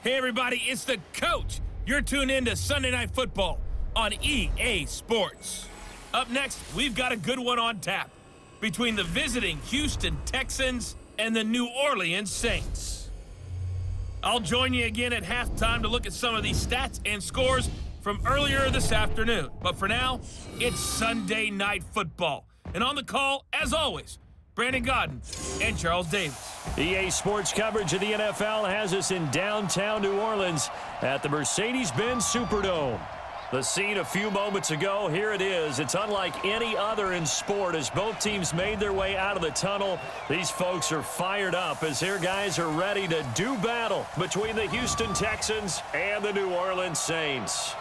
Hey everybody, it's the coach. You're tuned in to Sunday Night Football on EA Sports. Up next, we've got a good one on tap between the visiting Houston Texans and the New Orleans Saints. I'll join you again at halftime to look at some of these stats and scores from earlier this afternoon. But for now, it's Sunday Night Football. And on the call, as always, Brandon Godden and Charles Davis. EA Sports coverage of the NFL has us in downtown New Orleans at the Mercedes-Benz Superdome. The scene a few moments ago, here it is. It's unlike any other in sport as both teams made their way out of the tunnel. These folks are fired up as their guys are ready to do battle between the Houston Texans and the New Orleans Saints.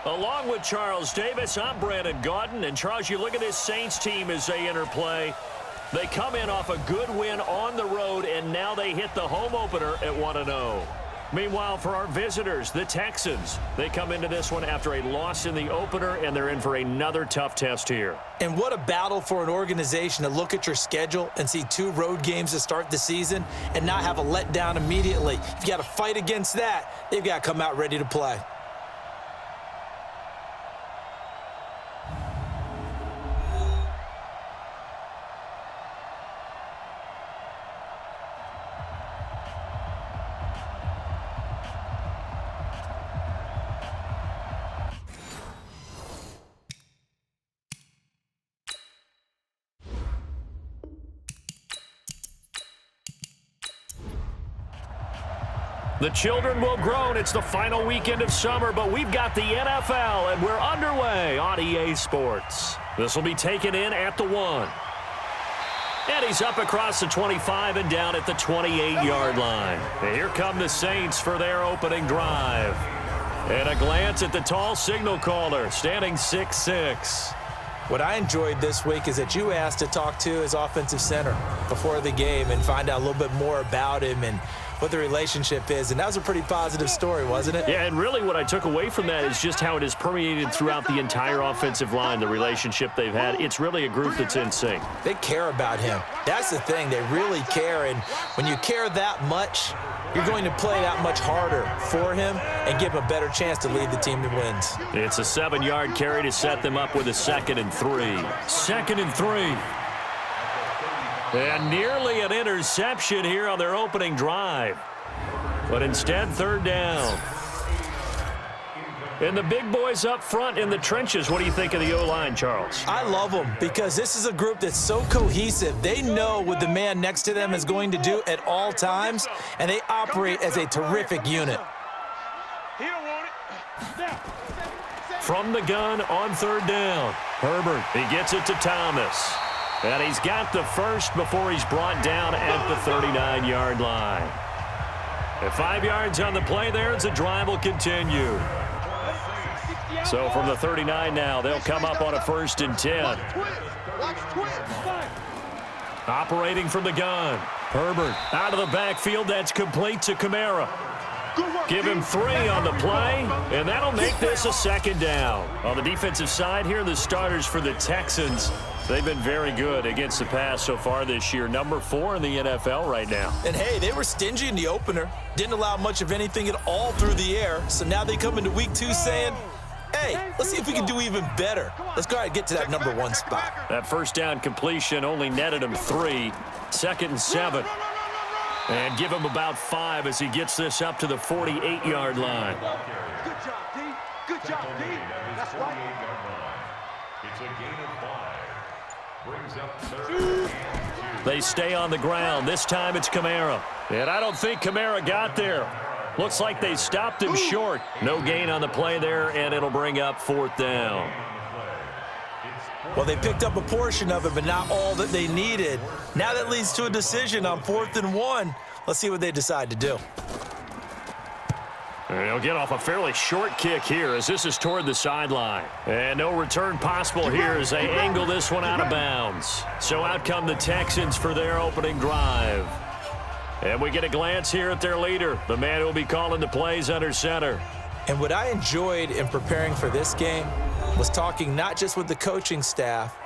Along with Charles Davis, I'm Brandon Godden. And Charles, you look at this Saints team as they interplay. They come in off a good win on the road, and now they hit the home opener at 1-0. Meanwhile, for our visitors, the Texans, they come into this one after a loss in the opener, and they're in for another tough test here. And what a battle for an organization to look at your schedule and see 2 road games to start the season and not have a letdown immediately. If you got to fight against that, they've got to come out ready to play. The children will groan. It's the final weekend of summer, but we've got the NFL, and we're underway on EA Sports. This will be taken in at the 1. And he's up across the 25 and down at the 28-yard line. And here come the Saints for their opening drive. And a glance at the tall signal caller, standing 6'6". What I enjoyed this week is that you asked to talk to his offensive center before the game and find out a little bit more about him and what the relationship is, and that was a pretty positive story, wasn't it? Yeah, and really what I took away from that is just how it has permeated throughout the entire offensive line, the relationship they've had. It's really a group that's in sync. They care about him. That's the thing. They really care, and when you care that much, you're going to play that much harder for him and give him a better chance to lead the team that wins. It's a 7-yard carry to set them up with a 2nd and 3. 2nd and 3. And nearly an interception here on their opening drive. But instead, 3rd down. And the big boys up front in the trenches. What do you think of the O-line, Charles? I love them because this is a group that's so cohesive. They know what the man next to them is going to do at all times, and they operate as a terrific unit. From the gun on 3rd down. Herbert, he gets it to Thomas. And he's got the first before he's brought down at the 39-yard line. And 5 yards on the play there as the drive will continue. So from the 39 now, they'll come up on a 1st and 10. Operating from the gun. Herbert out of the backfield. That's complete to Kamara. Give him 3 on the play, and that'll make this a 2nd down. On the defensive side here, the starters for the Texans, they've been very good against the pass so far this year. Number 4 in the NFL right now. And, hey, they were stingy in the opener. Didn't allow much of anything at all through the air. So now they come into week 2 saying, hey, let's see if we can do even better. Let's go ahead and get to that number 1 spot. That 1st down completion only netted him 3. 2nd and 7. And give him about 5 as he gets this up to the 48-yard line. Good job, D. Good job, D. That's right. It's a gain of 5. Brings up 3rd and 2. They stay on the ground. This time it's Kamara. And I don't think Kamara got there. Looks like they stopped him short. No gain on the play there, and it'll bring up 4th down. Well, they picked up a portion of it, but not all that they needed. Now that leads to a decision on 4th and 1. Let's see what they decide to do. And he'll get off a fairly short kick here as this is toward the sideline. And no return possible here as they angle this one out of bounds. So out come the Texans for their opening drive. And we get a glance here at their leader, the man who will be calling the plays under center. And what I enjoyed in preparing for this game was talking not just with the coaching staff,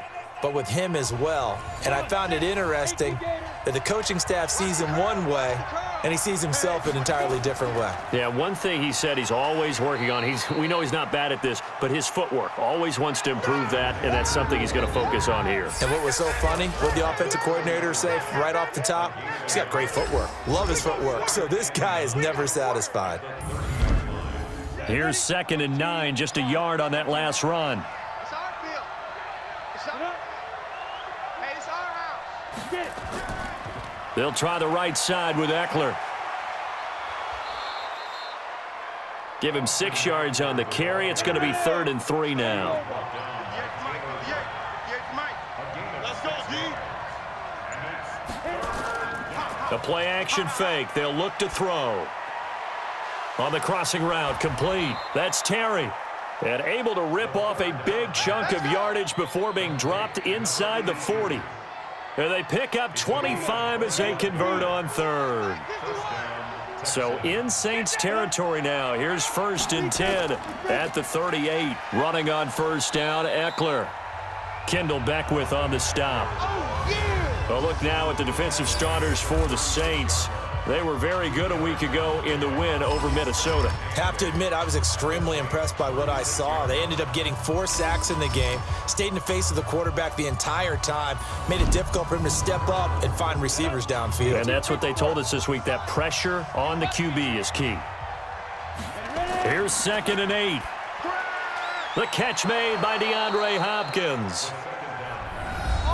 but with him as well. And I found it interesting that the coaching staff sees him one way, and he sees himself an entirely different way. Yeah, one thing he said he's always working on, we know he's not bad at this, but his footwork, always wants to improve that, and that's something he's going to focus on here. And what was so funny, what the offensive coordinator say right off the top, he's got great footwork. Love his footwork. So this guy is never satisfied. Here's 2nd and 9, just a yard on that last run. It's our field. It's our house. They'll try the right side with Eckler. Give him 6 yards on the carry. It's going to be 3rd and 3 now. Let's go, D. The play action fake. They'll look to throw. On the crossing route, complete. That's Terry. And able to rip off a big chunk of yardage before being dropped inside the 40. And they pick up 25 as they convert on 3rd. So in Saints territory now. Here's 1st and 10 at the 38. Running on 1st down, Eckler. Kendall Beckwith on the stop. A look now at the defensive starters for the Saints. They were very good a week ago in the win over Minnesota. Have to admit, I was extremely impressed by what I saw. They ended up getting 4 sacks in the game, stayed in the face of the quarterback the entire time, made it difficult for him to step up and find receivers downfield. And that's what they told us this week, that pressure on the QB is key. Here's 2nd and 8. The catch made by DeAndre Hopkins.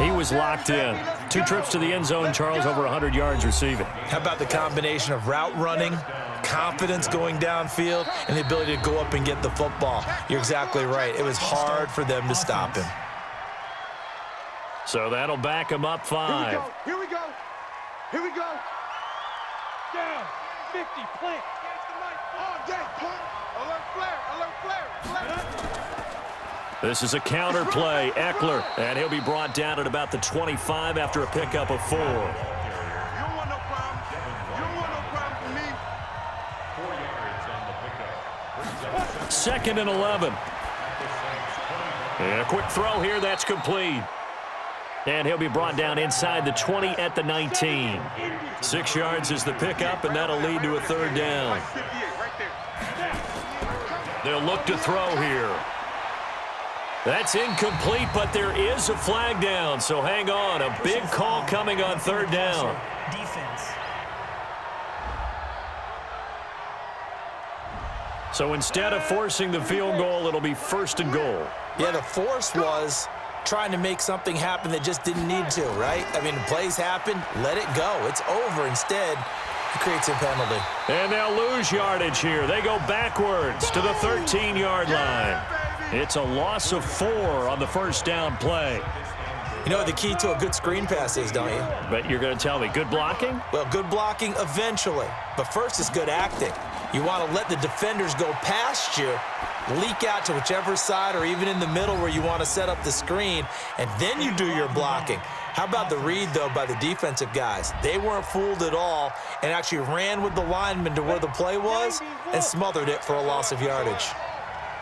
He was locked in. 2 trips to the end zone, Charles, over 100 yards receiving. How about the combination of route running, confidence going downfield, and the ability to go up and get the football? You're exactly right. It was hard for them to stop him. So that'll back him up 5. Here we go. Here we go. Down. 50. Plant. All day. Punt. Alert flare. Alert flare. Flare. This is a counter play. Eckler, and he'll be brought down at about the 25 after a pickup of 4. You don't want no problem. You don't want no problem for me. 4 yards on the pickup. 2nd and 11. And a quick throw here. That's complete. And he'll be brought down inside the 20 at the 19. 6 yards is the pickup, and that'll lead to a 3rd down. They'll look to throw here. That's incomplete, but there is a flag down, so hang on. A big call coming on 3rd down. Defense. So instead of forcing the field goal, it'll be 1st and goal. Yeah, the force was trying to make something happen that just didn't need to, right? I mean, plays happen, let it go. It's over. Instead, he creates a penalty. And they'll lose yardage here. They go backwards to the 13-yard line. It's a loss of 4 on the 1st down play. You know what the key to a good screen pass is, don't you? But you're going to tell me, good blocking? Well, good blocking eventually. But first is good acting. You want to let the defenders go past you, leak out to whichever side or even in the middle where you want to set up the screen, and then you do your blocking. How about the read, though, by the defensive guys? They weren't fooled at all and actually ran with the lineman to where the play was and smothered it for a loss of yardage.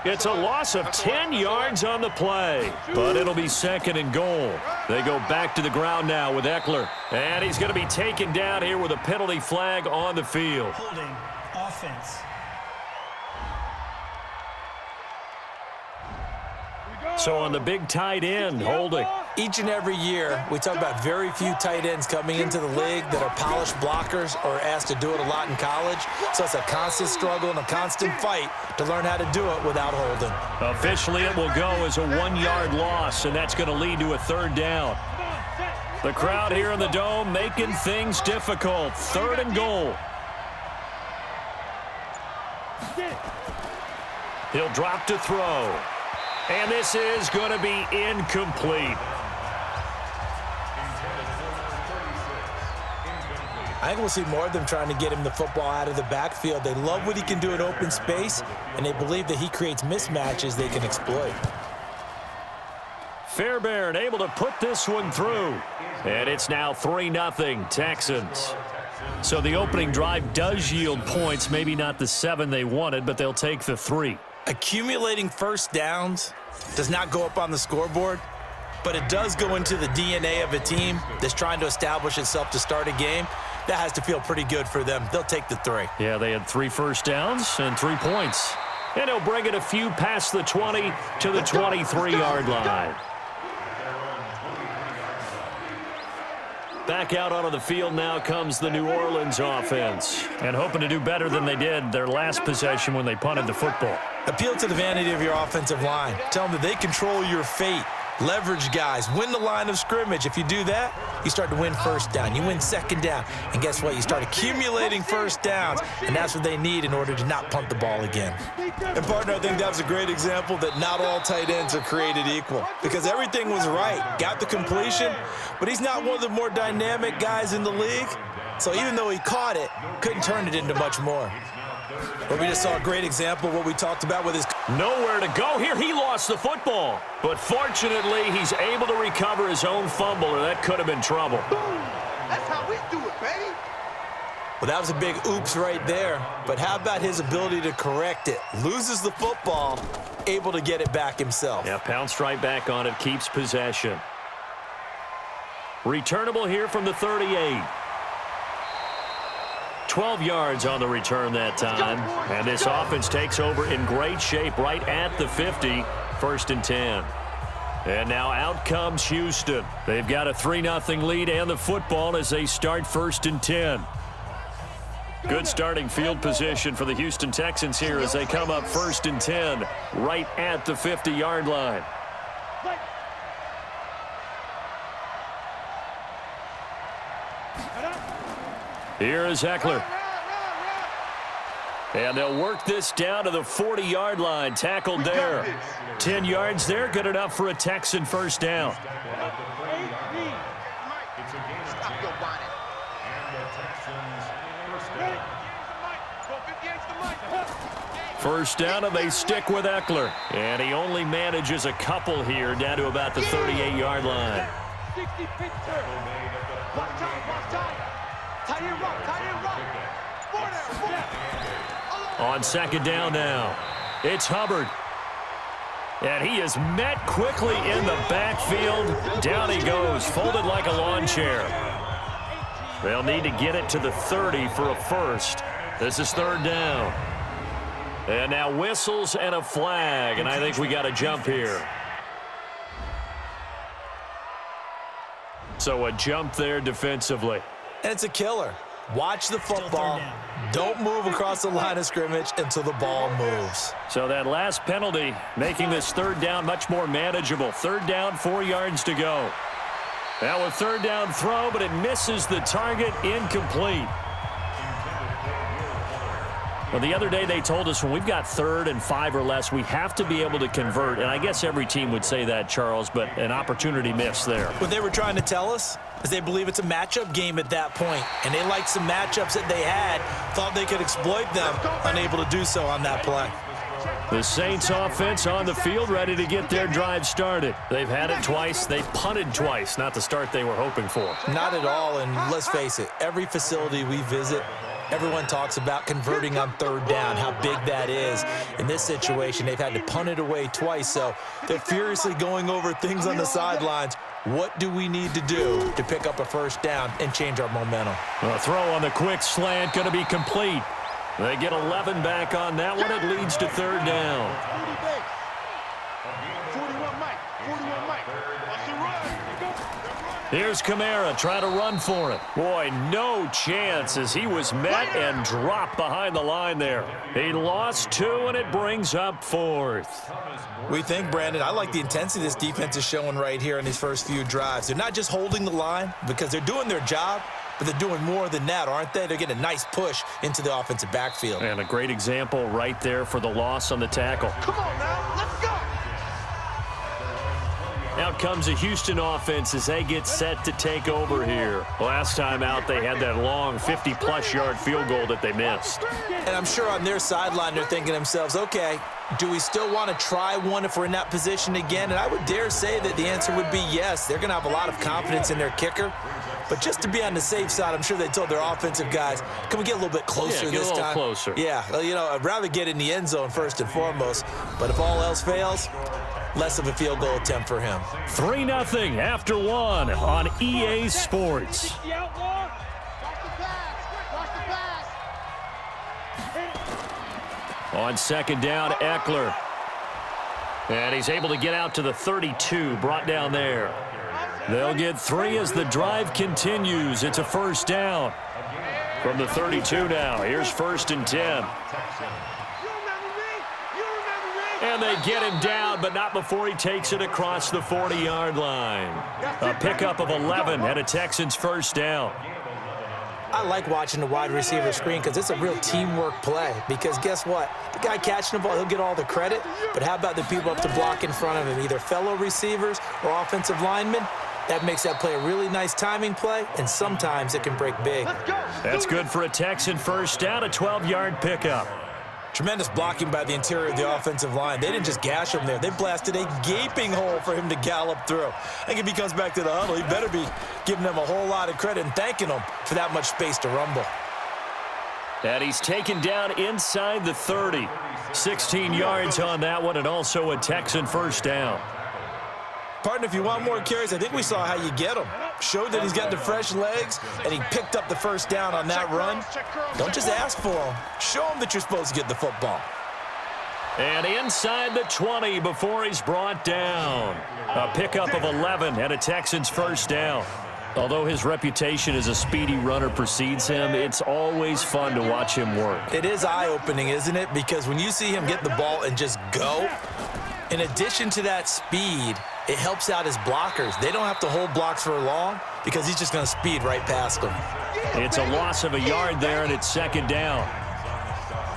It's a loss of 10 yards on the play, but it'll be 2nd and goal. They go back to the ground now with Eckler, and he's going to be taken down here with a penalty flag on the field. Holding. Offense. So on the big tight end, holding. Each and every year, we talk about very few tight ends coming into the league that are polished blockers or asked to do it a lot in college. So it's a constant struggle and a constant fight to learn how to do it without holding. Officially, it will go as a 1-yard loss, and that's going to lead to a 3rd down. The crowd here in the Dome making things difficult. 3rd and goal. He'll drop to throw. And this is going to be incomplete. I think we'll see more of them trying to get him the football out of the backfield. They love what he can do in open space, and they believe that he creates mismatches they can exploit. Fairbairn able to put this one through. And it's now 3-0 Texans. So the opening drive does yield points, maybe not the 7 they wanted, but they'll take the 3. Accumulating first downs does not go up on the scoreboard, but it does go into the DNA of a team that's trying to establish itself to start a game. That has to feel pretty good for them. They'll take the 3. Yeah, they had 3 first downs and 3 points. And he'll bring it a few past the 20 to the 23-yard line. Back out onto the field now comes the New Orleans offense. And hoping to do better than they did their last possession when they punted the football. Appeal to the vanity of your offensive line. Tell them that they control your fate. Leverage guys. Win the line of scrimmage. If you do that, you start to win first down. You win second down. And guess what? You start accumulating first downs. And that's what they need in order to not punt the ball again. And, partner, I think that was a great example that not all tight ends are created equal. Because everything was right. Got the completion. But he's not one of the more dynamic guys in the league. So even though he caught it, couldn't turn it into much more. But we just saw a great example of what we talked about with his... Nowhere to go here. He lost the football. But fortunately, he's able to recover his own fumble, or that could have been trouble. Boom! That's how we do it, baby. Well, that was a big oops right there. But how about his ability to correct it? Loses the football, able to get it back himself. Yeah, pounced right back on it, keeps possession. Returnable here from the 38. 12 yards on the return that time. And this offense takes over in great shape right at the 50. 1st and 10. And now out comes Houston. They've got a 3-0 lead and the football as they start 1st and 10. Good starting field position for the Houston Texans here as they come up 1st and 10 right at the 50-yard line. Here is Eckler. And they'll work this down to the 40-yard line. Tackled there. 10 yards there. Good enough for a Texan first down. It's a gain of 10. And the Texans first down, and they stick with Eckler. And he only manages a couple here down to about the 38-yard line. 60 pitch turn. Block time. Tight end rock. On second down now, it's Hubbard. And he is met quickly in the backfield. Down he goes, folded like a lawn chair. They'll need to get it to the 30 for a first. This is 3rd down. And now whistles and a flag, and I think we got a jump here. So a jump there defensively. And it's a killer. Watch the football. Don't move across the line of scrimmage until the ball moves. So that last penalty making this 3rd down much more manageable. 3rd down, 4 yards to go. Now a 3rd down throw, but it misses the target, incomplete. Well, the other day they told us when we've got 3rd and 5 or less, we have to be able to convert. And I guess every team would say that, Charles, but an opportunity missed there. What they were trying to tell us is they believe it's a matchup game at that point. And they liked some matchups that they had, thought they could exploit them, unable to do so on that play. The Saints offense on the field ready to get their drive started. They've had it twice. They've punted twice. Not the start they were hoping for. Not at all, and let's face it, every facility we visit, everyone talks about converting on 3rd down, how big that is. In this situation, they've had to punt it away twice, so they're furiously going over things on the sidelines. What do we need to do to pick up a first down and change our momentum? A throw on the quick slant going to be complete. They get 11 back on that one. It leads to 3rd down. 41 Mike. Here's Kamara trying to run for it. Boy, no chance as he was met and dropped behind the line there. He lost 2, and it brings up 4th. We think, Brandon, I like the intensity this defense is showing right here in these first few drives. They're not just holding the line because they're doing their job, but they're doing more than that, aren't they? They're getting a nice push into the offensive backfield. And a great example right there for the loss on the tackle. Come on now, let's go. Out comes a Houston offense as they get set to take over here. Last time out, they had that long 50-plus yard field goal that they missed. And I'm sure on their sideline, they're thinking to themselves, okay, do we still want to try one if we're in that position again? And I would dare say that the answer would be yes. They're going to have a lot of confidence in their kicker. But just to be on the safe side, I'm sure they told their offensive guys, can we get a little bit closer this time? Get a little closer. Yeah, well, you know, I'd rather get in the end zone first and foremost. But if all else fails, less of a field goal attempt for him. 3-0 after 1 on EA Sports. The outlaw. Drop the pass. On second down, Eckler. And he's able to get out to the 32, brought down there. They'll get 3 as the drive continues. It's a first down. From the 32 now, here's 1st and 10. And they get him down, but not before he takes it across the 40-yard line. A pickup of 11 and a Texans first down. I like watching the wide receiver screen because it's a real teamwork play. Because guess what? The guy catching the ball, he'll get all the credit. But how about the people up to block in front of him, either fellow receivers or offensive linemen? That makes that play a really nice timing play, and sometimes it can break big. That's good for a Texan first down, a 12-yard pickup. Tremendous blocking by the interior of the offensive line. They didn't just gash him there. They blasted a gaping hole for him to gallop through. I think if he comes back to the huddle, he better be giving them a whole lot of credit and thanking them for that much space to rumble. And he's taken down inside the 30. 16 yards on that one, and also a Texan first down. Partner, if you want more carries, I think we saw how you get him. Showed that he's got the fresh legs, and he picked up the first down on that run. Don't just ask for him. Show him that you're supposed to get the football. And inside the 20 before he's brought down. A pickup of 11 and a Texans first down. Although his reputation as a speedy runner precedes him, it's always fun to watch him work. It is eye-opening, isn't it? Because when you see him get the ball and just go, in addition to that speed, it helps out his blockers. They don't have to hold blocks for long because he's just going to speed right past them. It's a loss of a yard there, and it's second down.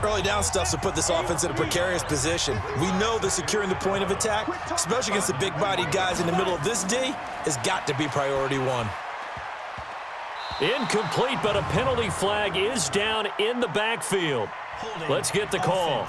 Early down stuff to put this offense in a precarious position. We know that securing the point of attack, especially against the big-bodied guys in the middle of this D, has got to be priority one. Incomplete, but a penalty flag is down in the backfield. Let's get the call.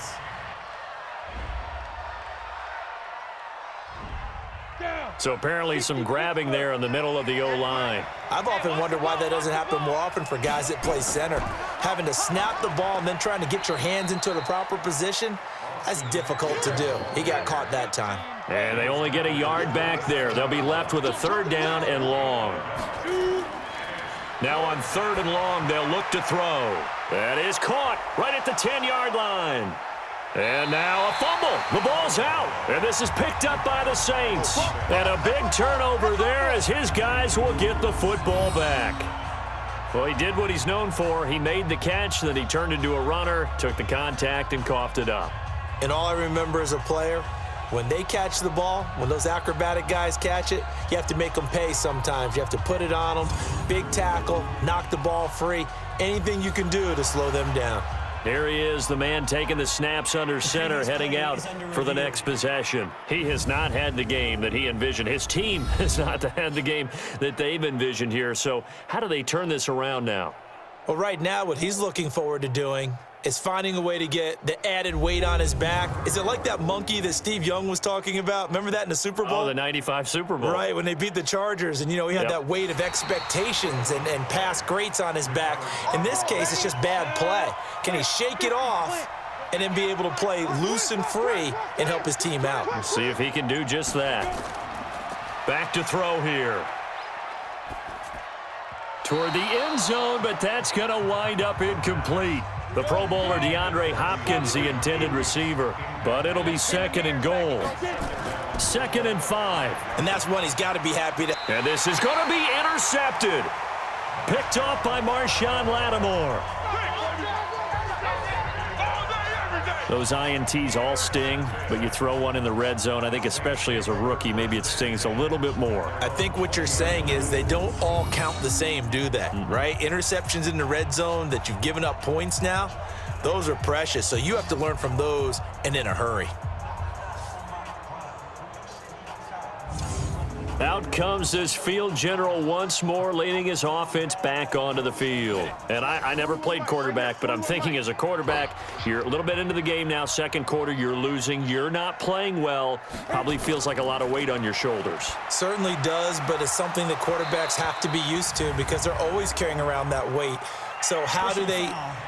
So apparently some grabbing there in the middle of the O-line. I've often wondered why that doesn't happen more often for guys that play center. Having to snap the ball and then trying to get your hands into the proper position, that's difficult to do. He got caught that time. And they only get a yard back there. They'll be left with a third down and long. Now on third and long, they'll look to throw. That is caught right at the 10-yard line. And now a fumble. The ball's out. And this is picked up by the Saints. And a big turnover there as his guys will get the football back. Well, he did what he's known for. He made the catch, then he turned into a runner, took the contact, and coughed it up. And all I remember as a player, when they catch the ball, when those acrobatic guys catch it, you have to make them pay sometimes. You have to put it on them, big tackle, knock the ball free, anything you can do to slow them down. Here he is, the man taking the snaps under center, heading out for the next possession. He has not had the game that he envisioned. His team has not had the game that they've envisioned here. So how do they turn this around now? Well, right now, what he's looking forward to doing is finding a way to get the added weight on his back. Is it like that monkey that Steve Young was talking about? Remember that in the Super Bowl? Oh, the 95 Super Bowl. Right, when they beat the Chargers, and, you know, he had that weight of expectations and past greats on his back. In this case, it's just bad play. Can he shake it off and then be able to play loose and free and help his team out? We'll see if he can do just that. Back to throw here. Toward the end zone, but that's going to wind up incomplete. The Pro Bowler DeAndre Hopkins, the intended receiver. But it'll be second and goal. 2nd and 5. And that's one he's got to be happy to. And this is going to be intercepted. Picked off by Marshawn Lattimore. Those INTs all sting, but you throw one in the red zone, I think especially as a rookie, maybe it stings a little bit more. I think what you're saying is they don't all count the same, do they? Right? Interceptions in the red zone that you've given up points now, those are precious. So you have to learn from those and in a hurry. Out comes this field general once more, leading his offense back onto the field. And I never played quarterback, but I'm thinking as a quarterback, you're a little bit into the game now, second quarter, you're losing, you're not playing well, probably feels like a lot of weight on your shoulders. Certainly does, but it's something that quarterbacks have to be used to because they're always carrying around that weight. So how do they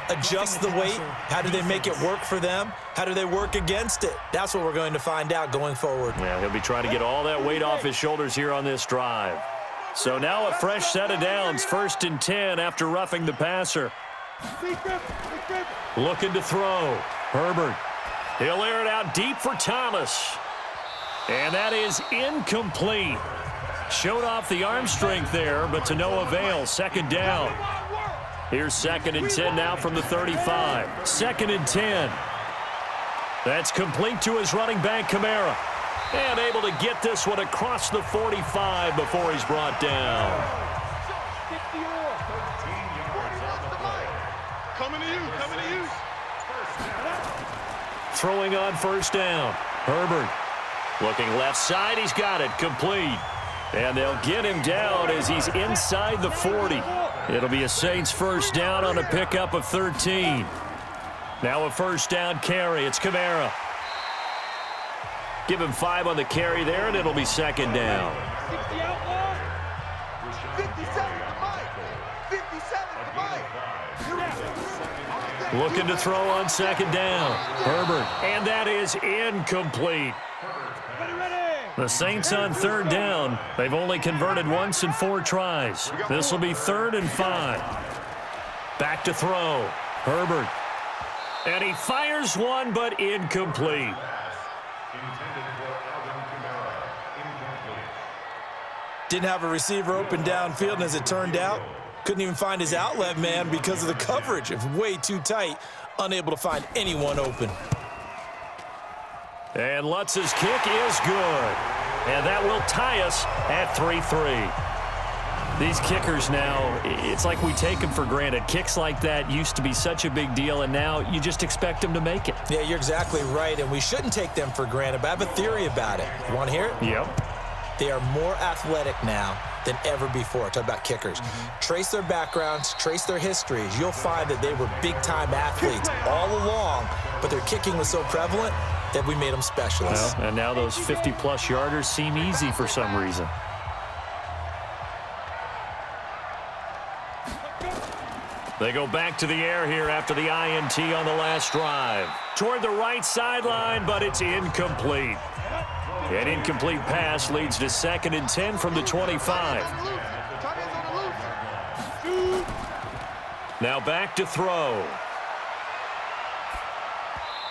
adjust the weight? How do they make it work for them? How do they work against it? That's what we're going to find out going forward. Yeah, he'll be trying to get all that weight off his shoulders here on this drive. So now a fresh set of downs, 1st and 10 after roughing the passer. Looking to throw. Herbert He'll air it out deep for Thomas. And that is incomplete. Showed off the arm strength there, but to no avail. Second down. Here's 2nd and 10 now from the 35. 2nd and 10. That's complete to his running back, Kamara. And able to get this one across the 45 before he's brought down. Coming to you, coming to you. Throwing on first down. Herbert looking left side. He's got it. Complete. And they'll get him down as he's inside the 40. It'll be a Saints first down on a pickup of 13. Now a first down carry. It's Kamara. Give him 5 on the carry there, and it'll be 2nd down. 60 outlaw. 57 to Mike. 57 to Mike. Looking to throw on 2nd down. Herbert. And that is incomplete. The Saints on 3rd down. They've only converted once in 4 tries. This will be 3rd and 5. Back to throw. Herbert. And he fires one, but incomplete. Didn't have a receiver open downfield, and as it turned out, couldn't even find his outlet man because of the coverage. It was way too tight, unable to find anyone open. And Lutz's kick is good. And that will tie us at 3-3. These kickers now, it's like we take them for granted. Kicks like that used to be such a big deal, and now you just expect them to make it. Yeah, you're exactly right, and we shouldn't take them for granted, but I have a theory about it. You want to hear it? Yep. They are more athletic now than ever before. Talk about kickers. Trace their backgrounds, trace their histories. You'll find that they were big-time athletes all along, but their kicking was so prevalent that we made them specialists. Well, and now those 50-plus yarders seem easy for some reason. They go back to the air here after the INT on the last drive. Toward the right sideline, but it's incomplete. An incomplete pass leads to 2nd and 10 from the 25. Now back to throw.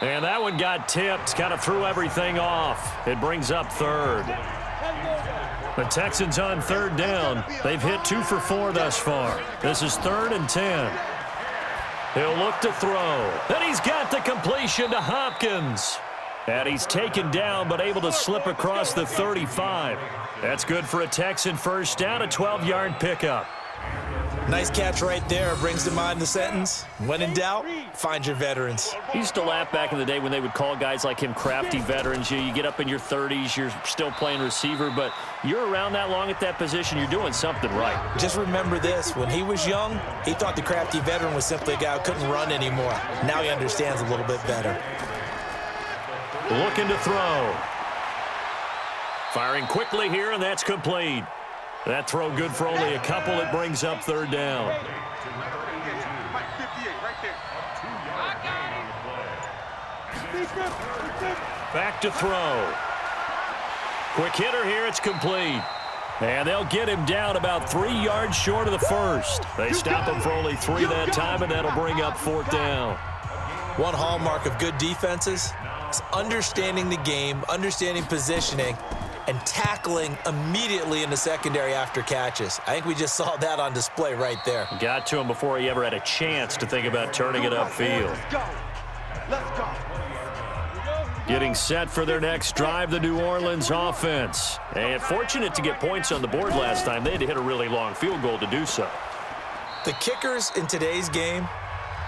And that one got tipped, kind of threw everything off. It brings up 3rd. The Texans on 3rd down. They've hit 2 for 4 thus far. This is 3rd and 10. He'll look to throw. And he's got the completion to Hopkins. And he's taken down, but able to slip across the 35. That's good for a Texan first down, a 12-yard pickup. Nice catch right there. Brings to mind the sentence, when in doubt, find your veterans. He used to laugh back in the day when they would call guys like him crafty veterans. You get up in your 30s, you're still playing receiver, but you're around that long at that position, you're doing something right. Just remember this, when he was young, he thought the crafty veteran was simply a guy who couldn't run anymore. Now he understands a little bit better. Looking to throw. Firing quickly here, and that's complete. That throw good for only a couple. It brings up 3rd down. Back to throw. Quick hitter here. It's complete. And they'll get him down about 3 yards short of the first. They stop him for only 3 that time, and that'll bring up 4th down. One hallmark of good defenses is understanding the game, understanding positioning, and tackling immediately in the secondary after catches. I think we just saw that on display right there. Got to him before he ever had a chance to think about turning it upfield. Let's go. Getting set for their next drive, the New Orleans offense. And fortunate to get points on the board last time. They had to hit a really long field goal to do so. The kickers in today's game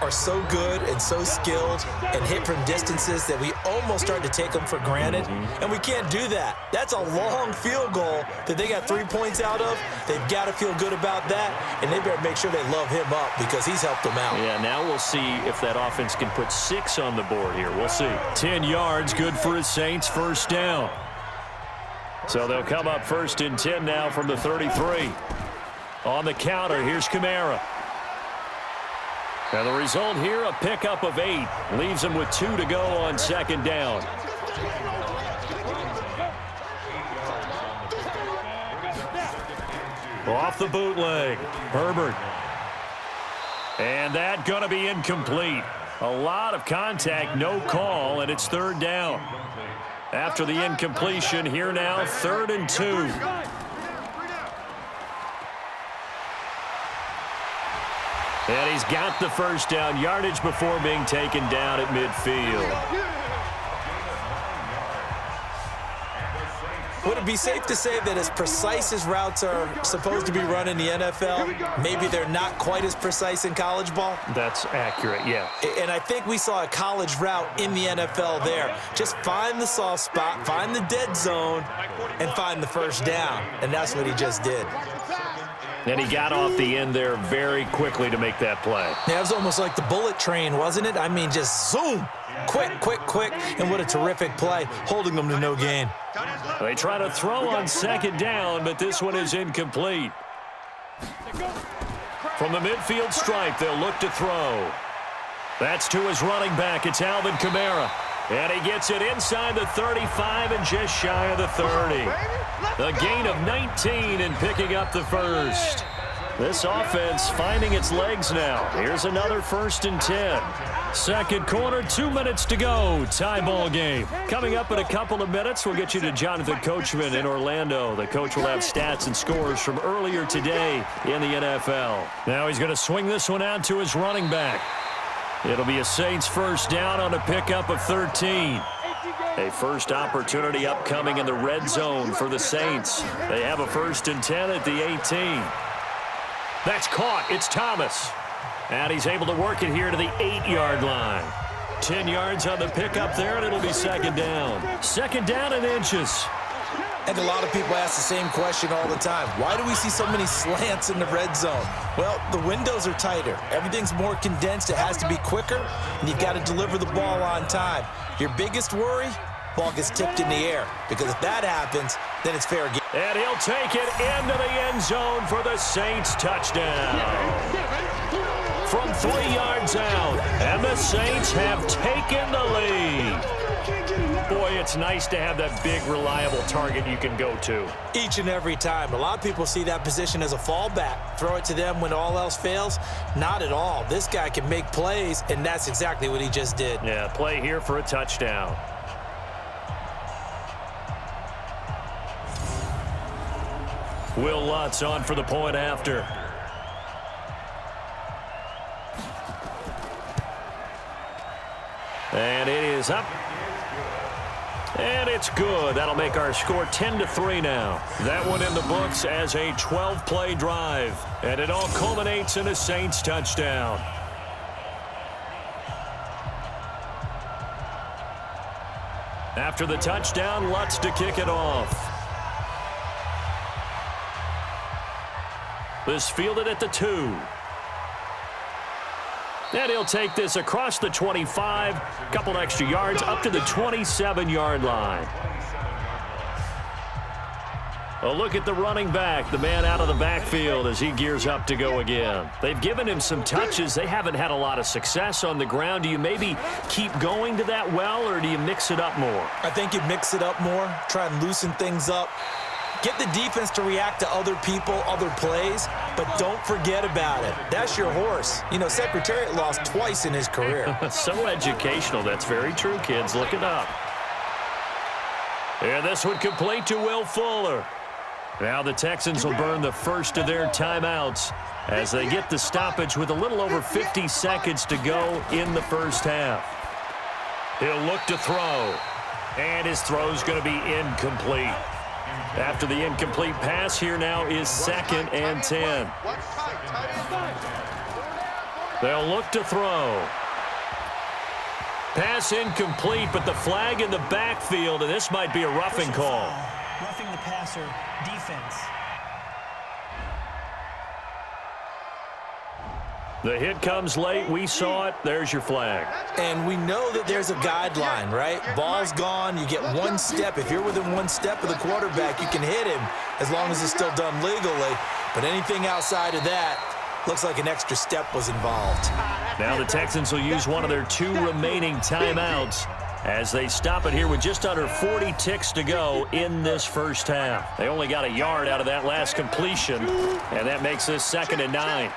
are so good and so skilled and hit from distances that we almost start to take them for granted. And we can't do that. That's a long field goal that they got 3 points out of. They've got to feel good about that, and they better make sure they love him up because he's helped them out. Yeah, now we'll see if that offense can put 6 on the board here. We'll see. 10 yards, good for his Saints first down. So they'll come up 1st and 10 now from the 33. On the counter, here's Kamara. And the result here, a pickup of 8. Leaves him with 2 to go on 2nd down. Off the bootleg, Herbert. And that going to be incomplete. A lot of contact, no call, and it's third down. After the incompletion, here now, 3rd and 2. And he's got the first down yardage before being taken down at midfield. Would it be safe to say that as precise as routes are supposed to be run in the NFL, maybe they're not quite as precise in college ball? That's accurate, yeah. And I think we saw a college route in the NFL there. Just find the soft spot, find the dead zone, and find the first down. And that's what he just did. And he got off the end there very quickly to make that play. Yeah, it was almost like the bullet train, wasn't it? I mean, just zoom. Quick, quick, quick. And what a terrific play, holding them to no gain. They try to throw on 2nd down, but this one is incomplete. From the midfield stripe, they'll look to throw. That's to his running back. It's Alvin Kamara. And he gets it inside the 35 and just shy of the 30. A gain of 19 and picking up the first. This offense finding its legs now. Here's another 1st and 10. Second quarter, 2 minutes to go. Tie ball game. Coming up in a couple of minutes, we'll get you to Jonathan Coachman in Orlando. The coach will have stats and scores from earlier today in the NFL. Now he's going to swing this one out to his running back. It'll be a Saints first down on a pickup of 13. A first opportunity upcoming in the red zone for the Saints. They have a 1st and 10 at the 18. That's caught. It's Thomas. And he's able to work it here to the 8-yard line. 10 yards on the pickup there, and it'll be 2nd down. 2nd down and inches. And a lot of people ask the same question all the time. Why do we see so many slants in the red zone? Well, the windows are tighter. Everything's more condensed. It has to be quicker, and you've got to deliver the ball on time. Your biggest worry? Ball gets tipped in the air, because if that happens, then it's fair game. And he'll take it into the end zone for the Saints touchdown. From 3 yards out, and the Saints have taken the lead. Boy, it's nice to have that big, reliable target you can go to. Each and every time. A lot of people see that position as a fallback. Throw it to them when all else fails. Not at all. This guy can make plays, and that's exactly what he just did. Yeah, play here for a touchdown. Will Lutz on for the point after. And it is up. And it's good. That'll make our score 10-3 now. That one in the books as a 12-play drive. And it all culminates in a Saints touchdown. After the touchdown, Lutz to kick it off. This fielded at the 2. And he'll take this across the 25, a couple extra yards up to the 27-yard line. A look at the running back, the man out of the backfield as he gears up to go again. They've given him some touches. They haven't had a lot of success on the ground. Do you maybe keep going to that well, or do you mix it up more? I think you mix it up more, try and loosen things up. Get the defense to react to other people, other plays, but don't forget about it. That's your horse. You know, Secretariat lost twice in his career. So educational. That's very true, kids. Look it up. And this would complete to Will Fuller. Now the Texans will burn the first of their timeouts as they get the stoppage with a little over 50 seconds to go in the first half. He'll look to throw, and his throw's going to be incomplete. After the incomplete pass, here now is 2nd and 10. They'll look to throw. Pass incomplete, but the flag in the backfield, and this might be a roughing call. Roughing the passer, defense. The hit comes late. We saw it. There's your flag. And we know that there's a guideline, right? Ball's gone. You get 1 step. If you're within 1 step of the quarterback, you can hit him as long as it's still done legally. But anything outside of that, looks like an extra step was involved. Now the Texans will use one of their 2 remaining timeouts as they stop it here with just under 40 ticks to go in this first half. They only got a yard out of that last completion, and that makes this 2nd and 9.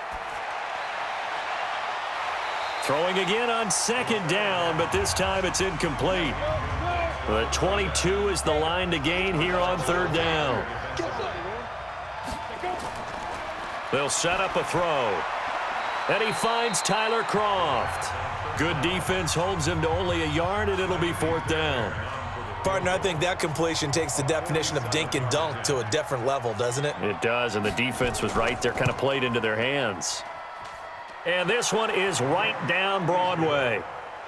Throwing again on second down, but this time it's incomplete. The 22 is the line to gain here on third down. They'll set up a throw. And he finds Tyler Croft. Good defense holds him to only a yard, and it'll be fourth down. Partner, I think that completion takes the definition of dink and dunk to a different level, doesn't it? It does, and the defense was right there, kind of played into their hands. And this one is right down Broadway.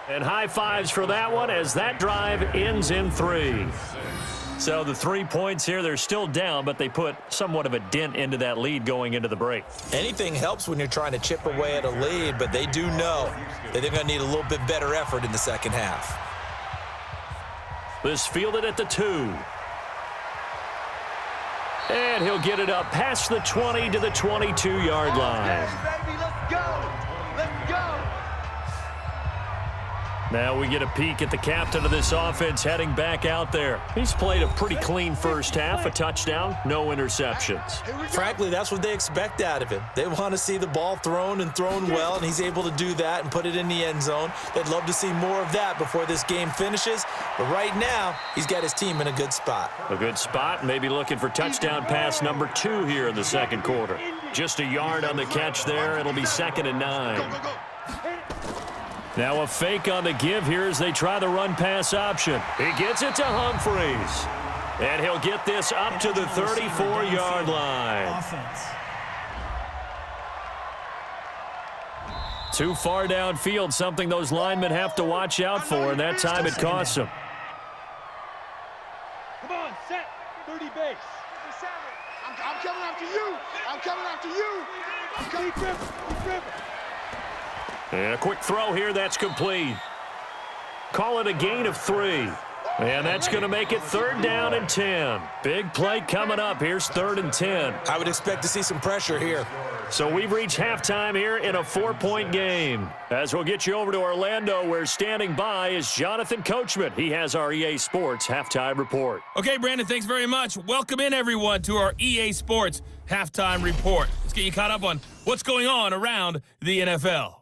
And high fives for that one as that drive ends in 3. So the 3 points here, they're still down, but they put somewhat of a dent into that lead going into the break. Anything helps when you're trying to chip away at a lead, but they do know that they're going to need a little bit better effort in the second half. This fielded at the 2. And he'll get it up past the 20 to the 22-yard line. Yes, baby, let's go. Let's go. Now we get a peek at the captain of this offense heading back out there. He's played a pretty clean first half, a touchdown, no interceptions. Frankly, that's what they expect out of him. They want to see the ball thrown and thrown well, and he's able to do that and put it in the end zone. They'd love to see more of that before this game finishes, but right now, he's got his team in a good spot. A good spot, maybe looking for touchdown pass number 2 here in the second quarter. Just a yard on the catch there. It'll be 2nd and 9. Now a fake on the give here as they try the run-pass option. He gets it to Humphreys. And he'll get this up to the 34-yard line. Offense. Too far downfield, something those linemen have to watch out for, and that time it costs them. Come on, set. 30 base. I'm coming after you. I'm coming after you. I'm coming. Keep ripping. And a quick throw here, that's complete. Call it a gain of 3. And that's going to make it 3rd down and 10. Big play coming up. Here's 3rd and 10. I would expect to see some pressure here. So we've reached halftime here in a 4-point game. As we'll get you over to Orlando, where standing by is Jonathan Coachman. He has our EA Sports Halftime Report. Okay, Brandon, thanks very much. Welcome in, everyone, to our EA Sports Halftime Report. Let's get you caught up on what's going on around the NFL.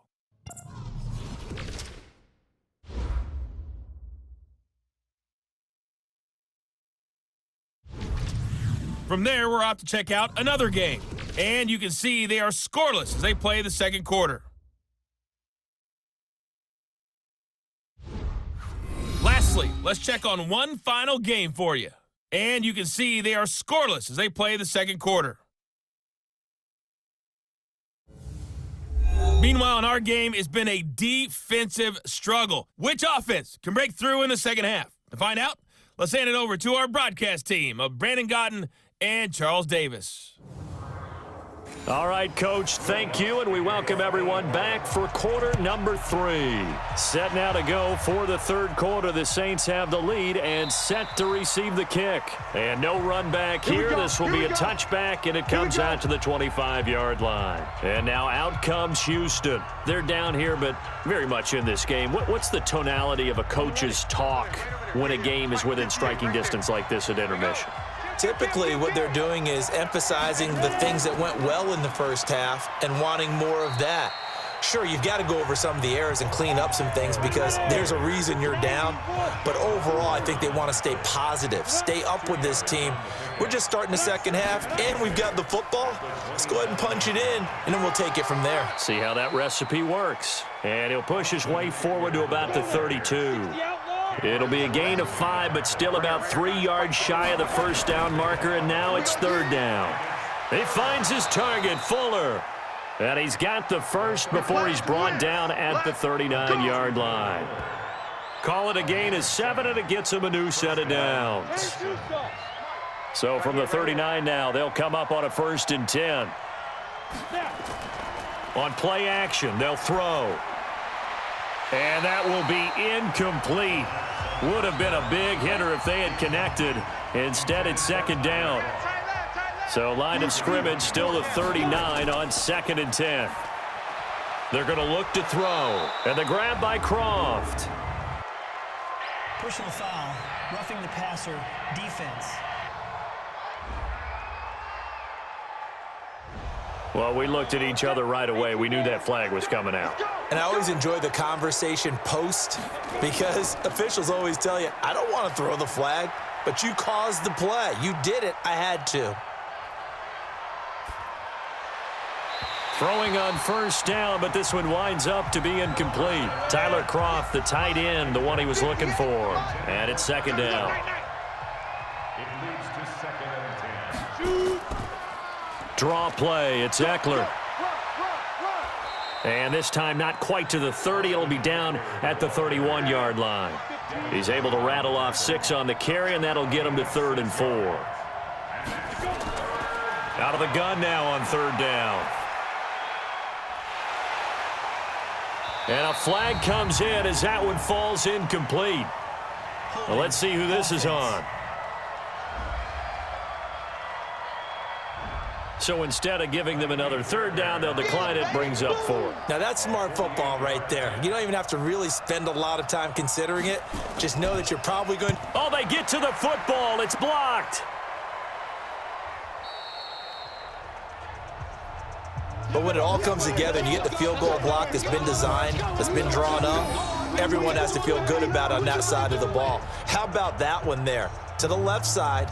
From there, we're off to check out another game. And you can see they are scoreless as they play the second quarter. Lastly, let's check on one final game for you. And you can see they are scoreless as they play the second quarter. Meanwhile, in our game, it's been a defensive struggle. Which offense can break through in the second half? To find out, let's hand it over to our broadcast team of Brandon Gotten and Charles Davis. All right, Coach, thank you, and we welcome everyone back for quarter number 3. Set now to go for the third quarter. The Saints have the lead and set to receive the kick. And no run back here. This will be a touchback, and it comes out to the 25-yard line. And now out comes Houston. They're down here, but very much in this game. What's the tonality of a coach's talk when a game is within striking distance like this at intermission? Typically, what they're doing is emphasizing the things that went well in the first half and wanting more of that. Sure, you've got to go over some of the errors and clean up some things because there's a reason you're down. But overall, I think they want to stay positive, stay up with this team. We're just starting the second half, and we've got the football. Let's go ahead and punch it in, and then we'll take it from there. See how that recipe works. And he'll push his way forward to about the 32. It'll be a gain of 5, but still about 3 yards shy of the first down marker, and now it's 3rd down. He finds his target, Fuller. And he's got the first before he's brought down at the 39-yard line. Call it a gain of 7, and it gets him a new set of downs. So from the 39 now, they'll come up on a 1st and 10. On play action, they'll throw. And that will be incomplete. Would have been a big hitter if they had connected. Instead, it's 2nd down. So line of scrimmage still the 39 on 2nd and 10. They're going to look to throw. And the grab by Croft. Personal foul, roughing the passer, defense. Well, we looked at each other right away. We knew that flag was coming out. And I always enjoy the conversation post because officials always tell you, I don't want to throw the flag, but you caused the play. You did it. I had to. Throwing on first down, but this one winds up to be incomplete. Tyler Croft, the tight end, the one he was looking for. And it's second down. It leads to second and 10. Draw play. It's Eckler. And this time not quite to the 30. It'll be down at the 31-yard line. He's able to rattle off 6 on the carry, and that'll get him to 3rd and 4. Out of the gun now on 3rd down. And a flag comes in as that one falls incomplete. Well, let's see who this is on. So instead of giving them another 3rd down, they'll decline it, brings up 4. Now, that's smart football right there. You don't even have to really spend a lot of time considering it. Just know that you're probably going... Oh, they get to the football. It's blocked. But when it all comes together and you get the field goal block that's been designed, that's been drawn up, everyone has to feel good about it on that side of the ball. How about that one there? To the left side,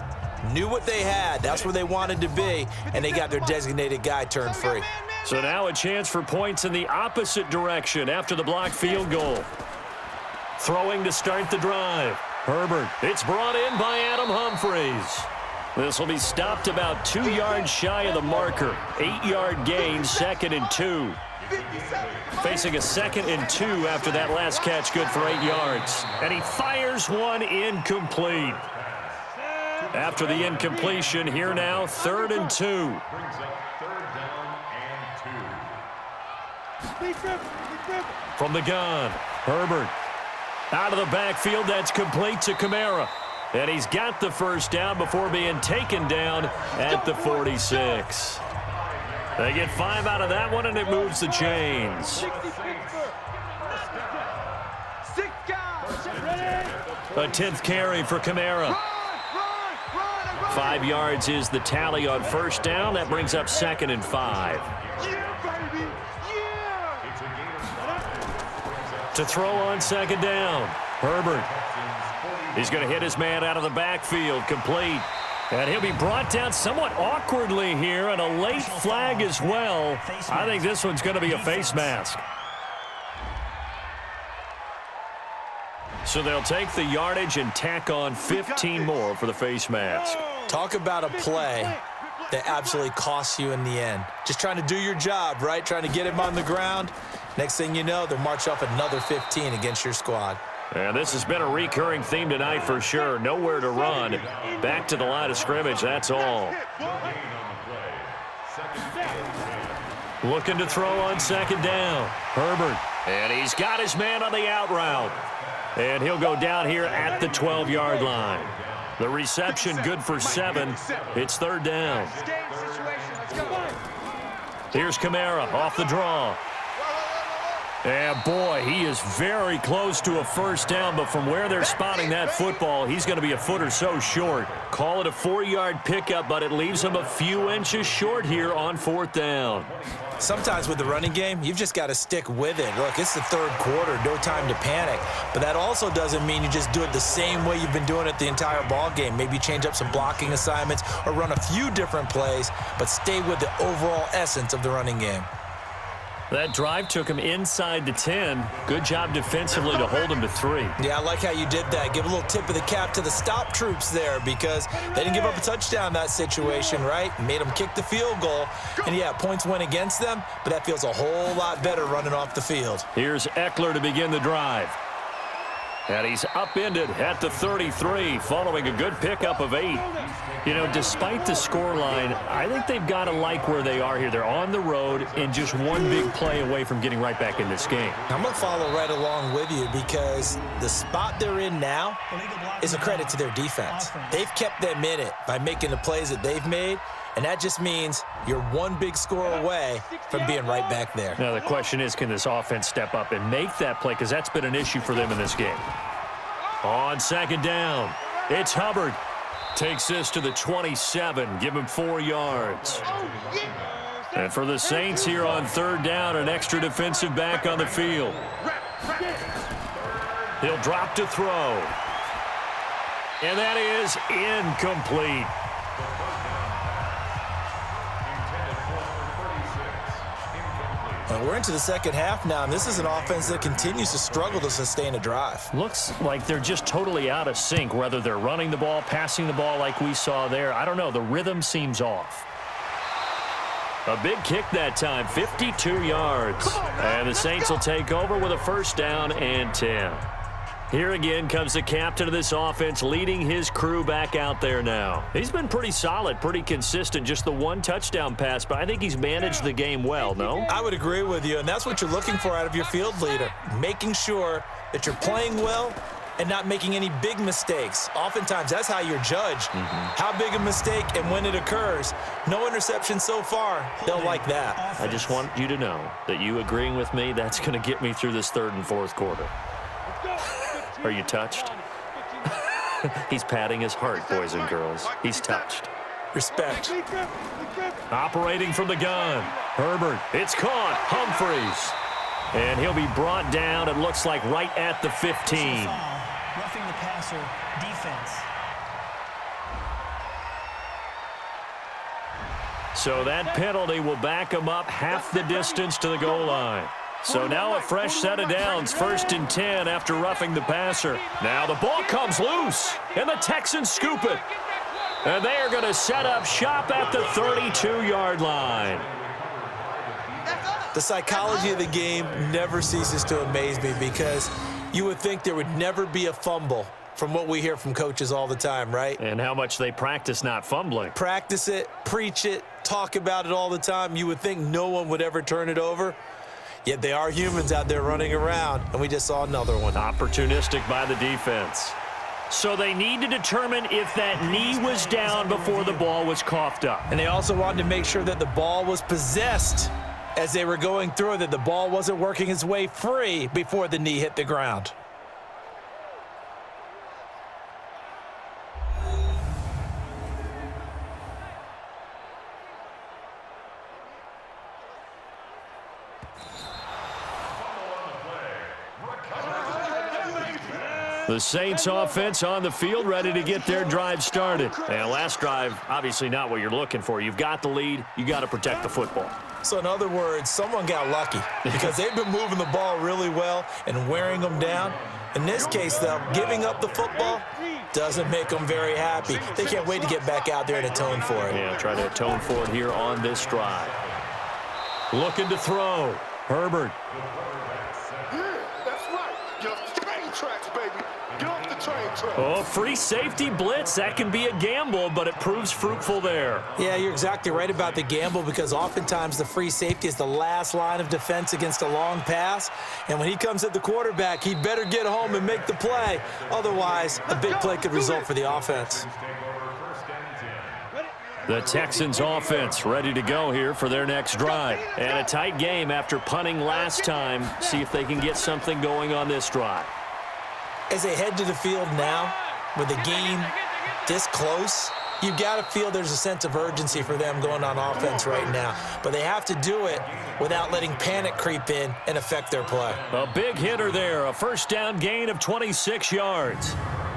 knew what they had. That's where they wanted to be, and they got their designated guy turned free. So now a chance for points in the opposite direction after the blocked field goal. Throwing to start the drive. Herbert. It's brought in by Adam Humphries. This will be stopped about 2 yards shy of the marker. 8-yard gain, 2nd and 2. Facing a 2nd and 2 after that last catch, good for 8 yards. And he fires one incomplete. After the incompletion, here now, 3rd and 2. Brings up 3rd down and 2. From the gun, Herbert. Out of the backfield, that's complete to Kamara. And he's got the first down before being taken down at the 46. They get 5 out of that one, and it moves the chains. A 10th carry for Kamara. 5 yards is the tally on first down. That brings up 2nd and 5. To throw on 2nd down, Herbert. He's going to hit his man out of the backfield, complete. And he'll be brought down somewhat awkwardly here, and a late flag as well. I think this one's going to be a face mask. So they'll take the yardage and tack on 15 more for the face mask. Talk about a play that absolutely costs you in the end. Just trying to do your job, right? Trying to get him on the ground. Next thing you know, they'll march off another 15 against your squad. And this has been a recurring theme tonight for sure. Nowhere to run. Back to the line of scrimmage, that's all. Looking to throw on 2nd down. Herbert. And he's got his man on the out route. And he'll go down here at the 12-yard line. The reception good for 7. It's 3rd down. Here's Kamara off the draw. And boy, he is very close to a first down, but from where they're spotting that football, he's going to be a foot or so short. Call it a 4-yard pickup, but it leaves him a few inches short here on 4th down. Sometimes with the running game, you've just got to stick with it. Look, it's the 3rd quarter, no time to panic. But that also doesn't mean you just do it the same way you've been doing it the entire ball game. Maybe change up some blocking assignments or run a few different plays, but stay with the overall essence of the running game. That drive took him inside the 10. Good job defensively to hold him to 3. Yeah, I like how you did that. Give a little tip of the cap to the stop troops there because they didn't give up a touchdown in that situation, right? Made them kick the field goal. And, yeah, points went against them, but that feels a whole lot better running off the field. Here's Eckler to begin the drive. And he's upended at the 33 following a good pickup of 8. You know, despite the scoreline, I think they've got to like where they are here. They're on the road and just one big play away from getting right back in this game. I'm going to follow right along with you because the spot they're in now is a credit to their defense. They've kept them in it by making the plays that they've made, and that just means you're one big score away from being right back there. Now, the question is, can this offense step up and make that play? Because that's been an issue for them in this game. On 2nd down, it's Hubbard. Takes this to the 27. Give him 4 yards. And for the Saints here on third down, an extra defensive back on the field. He'll drop to throw. And that is incomplete. And we're into the second half now, and this is an offense that continues to struggle to sustain a drive. Looks like they're just totally out of sync, whether they're running the ball, passing the ball like we saw there. I don't know. The rhythm seems off. A big kick that time, 52 yards. And the Saints will take over with a first down and 10. Here again comes the captain of this offense, leading his crew back out there now. He's been pretty solid, pretty consistent, just the one touchdown pass, but I think he's managed the game well, no? I would agree with you, and that's what you're looking for out of your field leader, making sure that you're playing well and not making any big mistakes. Oftentimes, that's how you're judged. How big a mistake and when it occurs. No interception so far. They'll like that. I just want you to know that you agreeing with me, that's going to get me through this third and fourth quarter. Are you touched? He's patting his heart, boys and girls. He's touched. Respect. Operating from the gun. Herbert. It's caught. Humphreys. And he'll be brought down, it looks like, right at the 15. Roughing the passer, defense. So that penalty will back him up half the distance to the goal line. So now a fresh set of downs, 1st and 10 after roughing the passer. Now the ball comes loose, and the Texans scoop it. And they are going to set up shop at the 32-yard line. The psychology of the game never ceases to amaze me because you would think there would never be a fumble from what we hear from coaches all the time, right? And how much they practice not fumbling. Practice it, preach it, talk about it all the time. You would think no one would ever turn it over. Yet they are humans out there running around, and we just saw another one. Opportunistic by the defense. So they need to determine if that knee was down before the ball was coughed up. And they also wanted to make sure that the ball was possessed as they were going through it, that the ball wasn't working its way free before the knee hit the ground. The Saints offense on the field, ready to get their drive started. And last drive, obviously not what you're looking for. You've got the lead. You got to protect the football. So in other words, someone got lucky because they've been moving the ball really well and wearing them down. In this case, though, giving up the football doesn't make them very happy. They can't wait to get back out there and atone for it. Yeah, try to atone for it here on this drive. Looking to throw. Herbert. That's right. Get off the train tracks, baby. Get off the train tracks. Oh, free safety blitz. That can be a gamble, but it proves fruitful there. Yeah, you're exactly right about the gamble because oftentimes the free safety is the last line of defense against a long pass. And when he comes at the quarterback, he'd better get home and make the play. Otherwise, a big play could result for the offense. The Texans offense ready to go here for their next drive. And a tight game after punting last time. See if they can get something going on this drive. As they head to the field now, with the game this close, you've got to feel there's a sense of urgency for them going on offense right now. But they have to do it without letting panic creep in and affect their play. A big hitter there, a first down gain of 26 yards.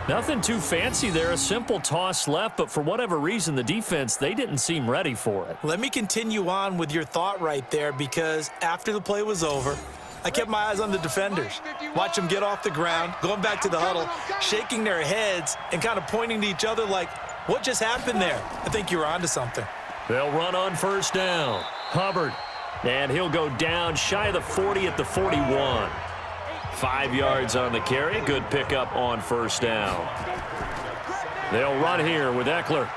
Nothing too fancy there, a simple toss left, but for whatever reason, the defense, they didn't seem ready for it. Let me continue on with your thought right there because after the play was over, I kept my eyes on the defenders. Watch them get off the ground, going back to the huddle, shaking their heads and kind of pointing to each other like, what just happened there? I think you were onto something. They'll run on first down. Hubbard, and he'll go down shy of the 40 at the 41. 5 yards on the carry. Good pickup on first down. They'll run here with Eckler.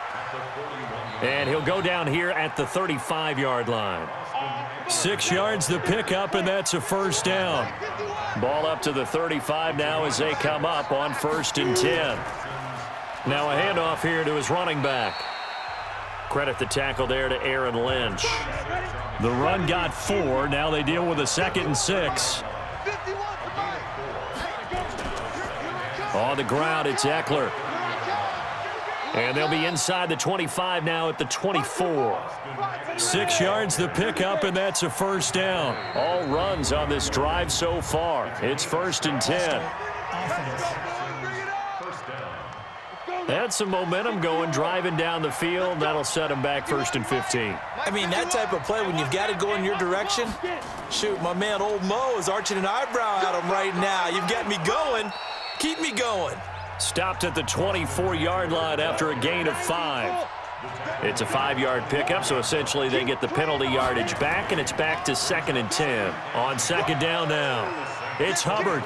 And he'll go down here at the 35-yard line. 6 yards the pickup, and that's a first down. Ball up to the 35 now as they come up on 1st and 10. Now a handoff here to his running back. Credit the tackle there to Aaron Lynch. The run got 4. Now they deal with a 2nd and 6. On the ground, it's Eckler. And they'll be inside the 25 now at the 24. 6 yards the pickup, and that's a first down. All runs on this drive so far. It's 1st and 10. Had some momentum going, driving down the field. That'll set him back 1st and 15. I mean, that type of play, when you've got to go in your direction, shoot, my man Old Mo is arching an eyebrow at him right now. You've got me going. Keep me going. Stopped at the 24-yard line after a gain of 5. It's a 5-yard pickup, so essentially they get the penalty yardage back, and it's back to 2nd and 10. On 2nd down now, it's Hubbard.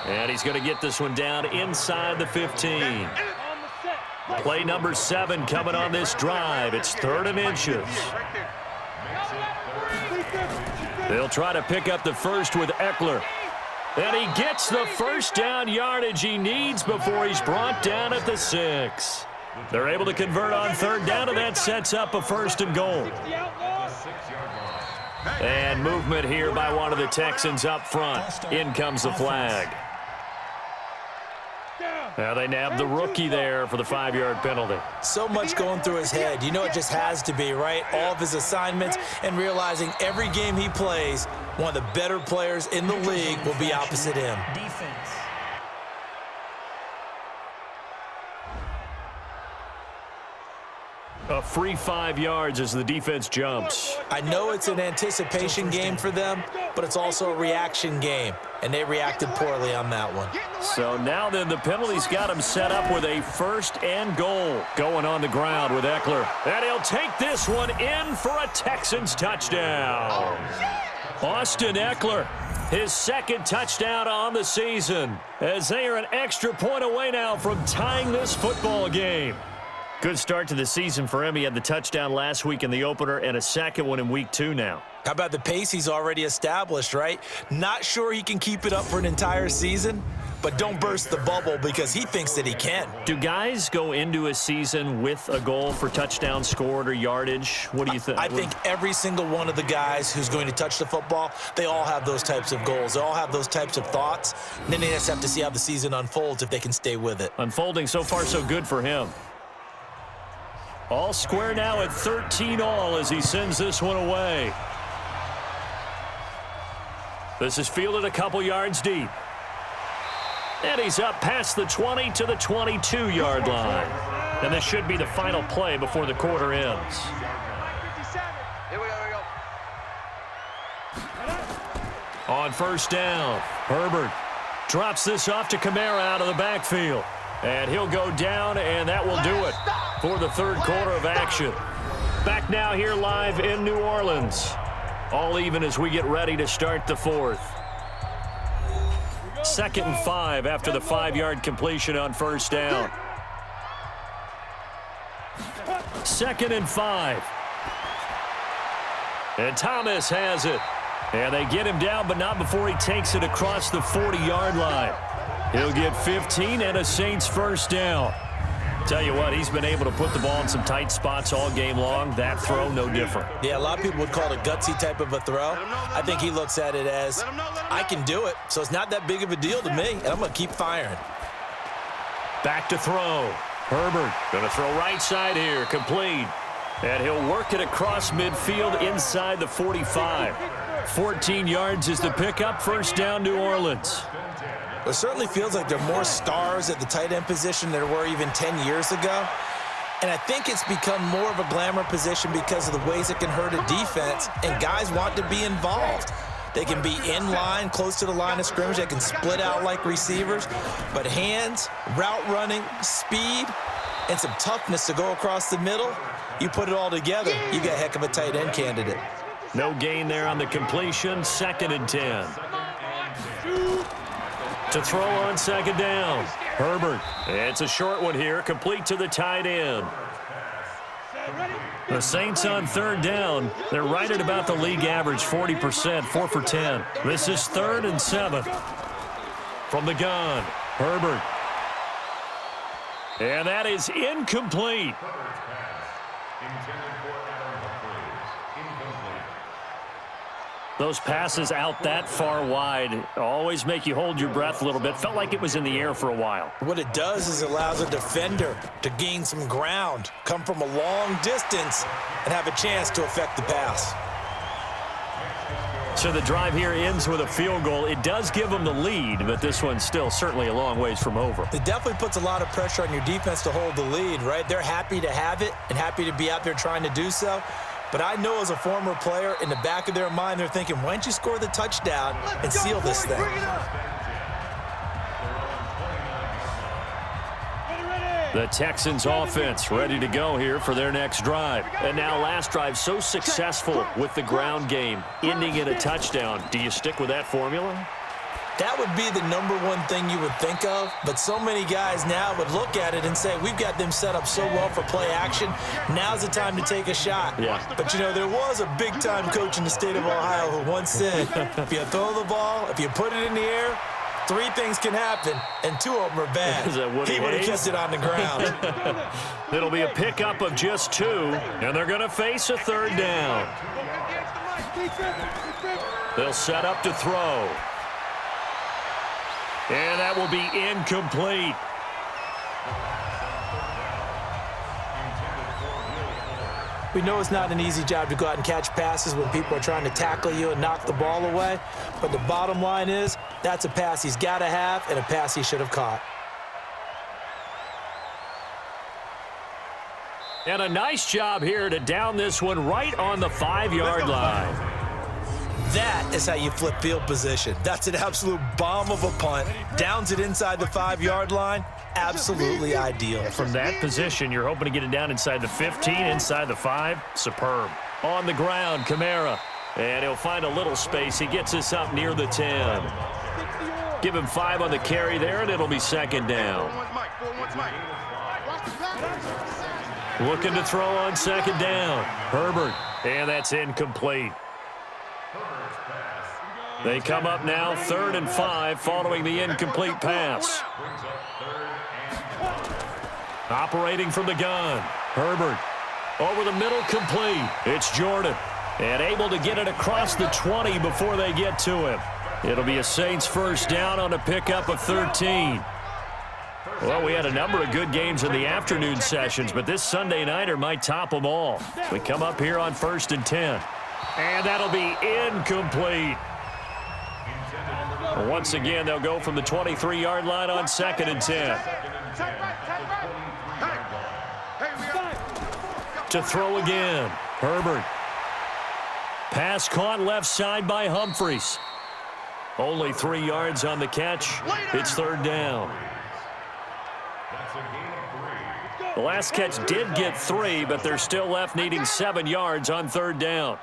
And he's going to get this one down inside the 15. Play number 7 coming on this drive. It's 3rd and inches. They'll try to pick up the first with Eckler. And he gets the first down yardage he needs before he's brought down at the 6. They're able to convert on 3rd down, and that sets up a 1st and goal. And movement here by one of the Texans up front. In comes the flag. Now they nabbed the rookie there for the 5-yard penalty. So much going through his head. You know it just has to be, right? All of his assignments and realizing every game he plays, one of the better players in the league will be opposite him. Defense. A free 5 yards as the defense jumps. I know it's an anticipation game for them, but it's also a reaction game, and they reacted poorly on that one. So now then the penalty's got him set up with a 1st and goal going on the ground with Eckler. And he'll take this one in for a Texans touchdown. Austin Eckler, his 2nd touchdown on the season, as they are an extra point away now from tying this football game. Good start to the season for him. He had the touchdown last week in the opener and a 2nd one in week 2 now. How about the pace he's already established, right? Not sure he can keep it up for an entire season, but don't burst the bubble because he thinks that he can. Do guys go into a season with a goal for touchdown scored or yardage? What do you think? I think every single one of the guys who's going to touch the football, they all have those types of goals. They all have those types of thoughts. And then they just have to see how the season unfolds if they can stay with it. Unfolding so far so good for him. All square now at 13 all as he sends this one away. This is fielded a couple yards deep. And he's up past the 20 to the 22-yard line. And this should be the final play before the quarter ends. Here we go. On 1st down, Herbert drops this off to Kamara out of the backfield. And he'll go down, and that will do it for the 3rd quarter of action. Back now here live in New Orleans. All even as we get ready to start the 4th. 2nd and 5 after the 5-yard completion on 1st down. 2nd and 5. And Thomas has it. And they get him down, but not before he takes it across the 40-yard line. He'll get 15 and a Saints 1st down. Tell you what, he's been able to put the ball in some tight spots all game long. That throw, no different. Yeah, a lot of people would call it a gutsy type of a throw. I think he looks at it as, I can do it, so it's not that big of a deal to me, and I'm going to keep firing. Back to throw. Herbert going to throw right side here, complete. And he'll work it across midfield inside the 45. 14 yards is the pickup, 1st down New Orleans. It certainly feels like there are more stars at the tight end position than there were even 10 years ago. And I think it's become more of a glamour position because of the ways it can hurt a defense, and guys want to be involved. They can be in line, close to the line of scrimmage. They can split out like receivers. But hands, route running, speed, and some toughness to go across the middle, you put it all together, you got a heck of a tight end candidate. No gain there on the completion, 2nd and 10. To throw on 2nd down, Herbert. It's a short one here, complete to the tight end. The Saints on 3rd down. They're right at about the league average, 40%, 4 for 10. This is 3rd and 7. From the gun, Herbert. And that is incomplete. Those passes out that far wide always make you hold your breath a little bit. Felt like it was in the air for a while. What it does is it allows a defender to gain some ground, come from a long distance, and have a chance to affect the pass. So the drive here ends with a field goal. It does give them the lead, but this one's still certainly a long ways from over. It definitely puts a lot of pressure on your defense to hold the lead, right? They're happy to have it and happy to be out there trying to do so. But I know as a former player, in the back of their mind, they're thinking, why don't you score the touchdown and seal this thing? The Texans offense ready to go here for their next drive. And now last drive so successful with the ground game, ending in a touchdown. Do you stick with that formula? That would be the number one thing you would think of, but so many guys now would look at it and say, we've got them set up so well for play action, now's the time to take a shot. Yeah. But, you know, there was a big-time coach in the state of Ohio who once said, if you throw the ball, if you put it in the air, 3 things can happen, and 2 of them are bad. Is that Woody He would have Hayes? kept it on the ground. It'll be a pickup of just 2, and they're going to face a third down. They'll set up to throw. And that will be incomplete. We know it's not an easy job to go out and catch passes when people are trying to tackle you and knock the ball away, but the bottom line is that's a pass he's got to have and a pass he should have caught. And a nice job here to down this one right on the 5-yard line. That is how you flip field position. That's an absolute bomb of a punt. Downs it inside the 5-yard line. Absolutely ideal. From that position, you're hoping to get it down inside the 15, inside the 5. Superb. On the ground, Kamara. And he'll find a little space. He gets us up near the 10. Give him 5 on the carry there, and it'll be second down. Looking to throw on second down. Herbert. And that's incomplete. They come up now 3rd and 5 following the incomplete pass. Operating from the gun. Herbert over the middle, complete. It's Jordan. And able to get it across the 20 before they get to him. It'll be a Saints first down on a pickup of 13. Well, we had a number of good games in the afternoon sessions, but this Sunday nighter might top them all. We come up here on 1st and 10. And that'll be incomplete. Once again, they'll go from the 23-yard line on 2nd and 10. To throw again, Herbert. Pass caught left side by Humphries. Only 3 yards on the catch. It's 3rd down. The last catch did get 3, but they're still left needing 7 yards on 3rd down.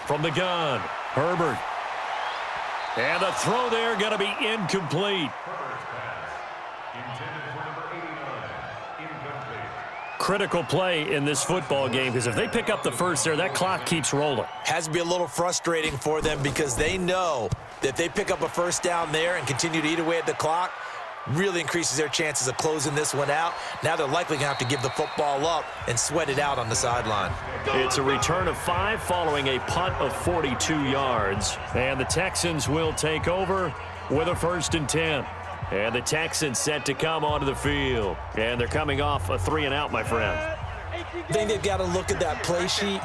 From the gun, Herbert. And the throw there going to be incomplete. Critical play in this football game, because if they pick up the first there, that clock keeps rolling. Has to be a little frustrating for them because they know that if they pick up a first down there and continue to eat away at the clock, really increases their chances of closing this one out. Now they're likely going to have to give the football up and sweat it out on the sideline. It's a return of 5 following a punt of 42 yards. And the Texans will take over with a 1st and 10. And the Texans set to come onto the field. And they're coming off a 3-and-out, my friend. I think they've got to look at that play sheet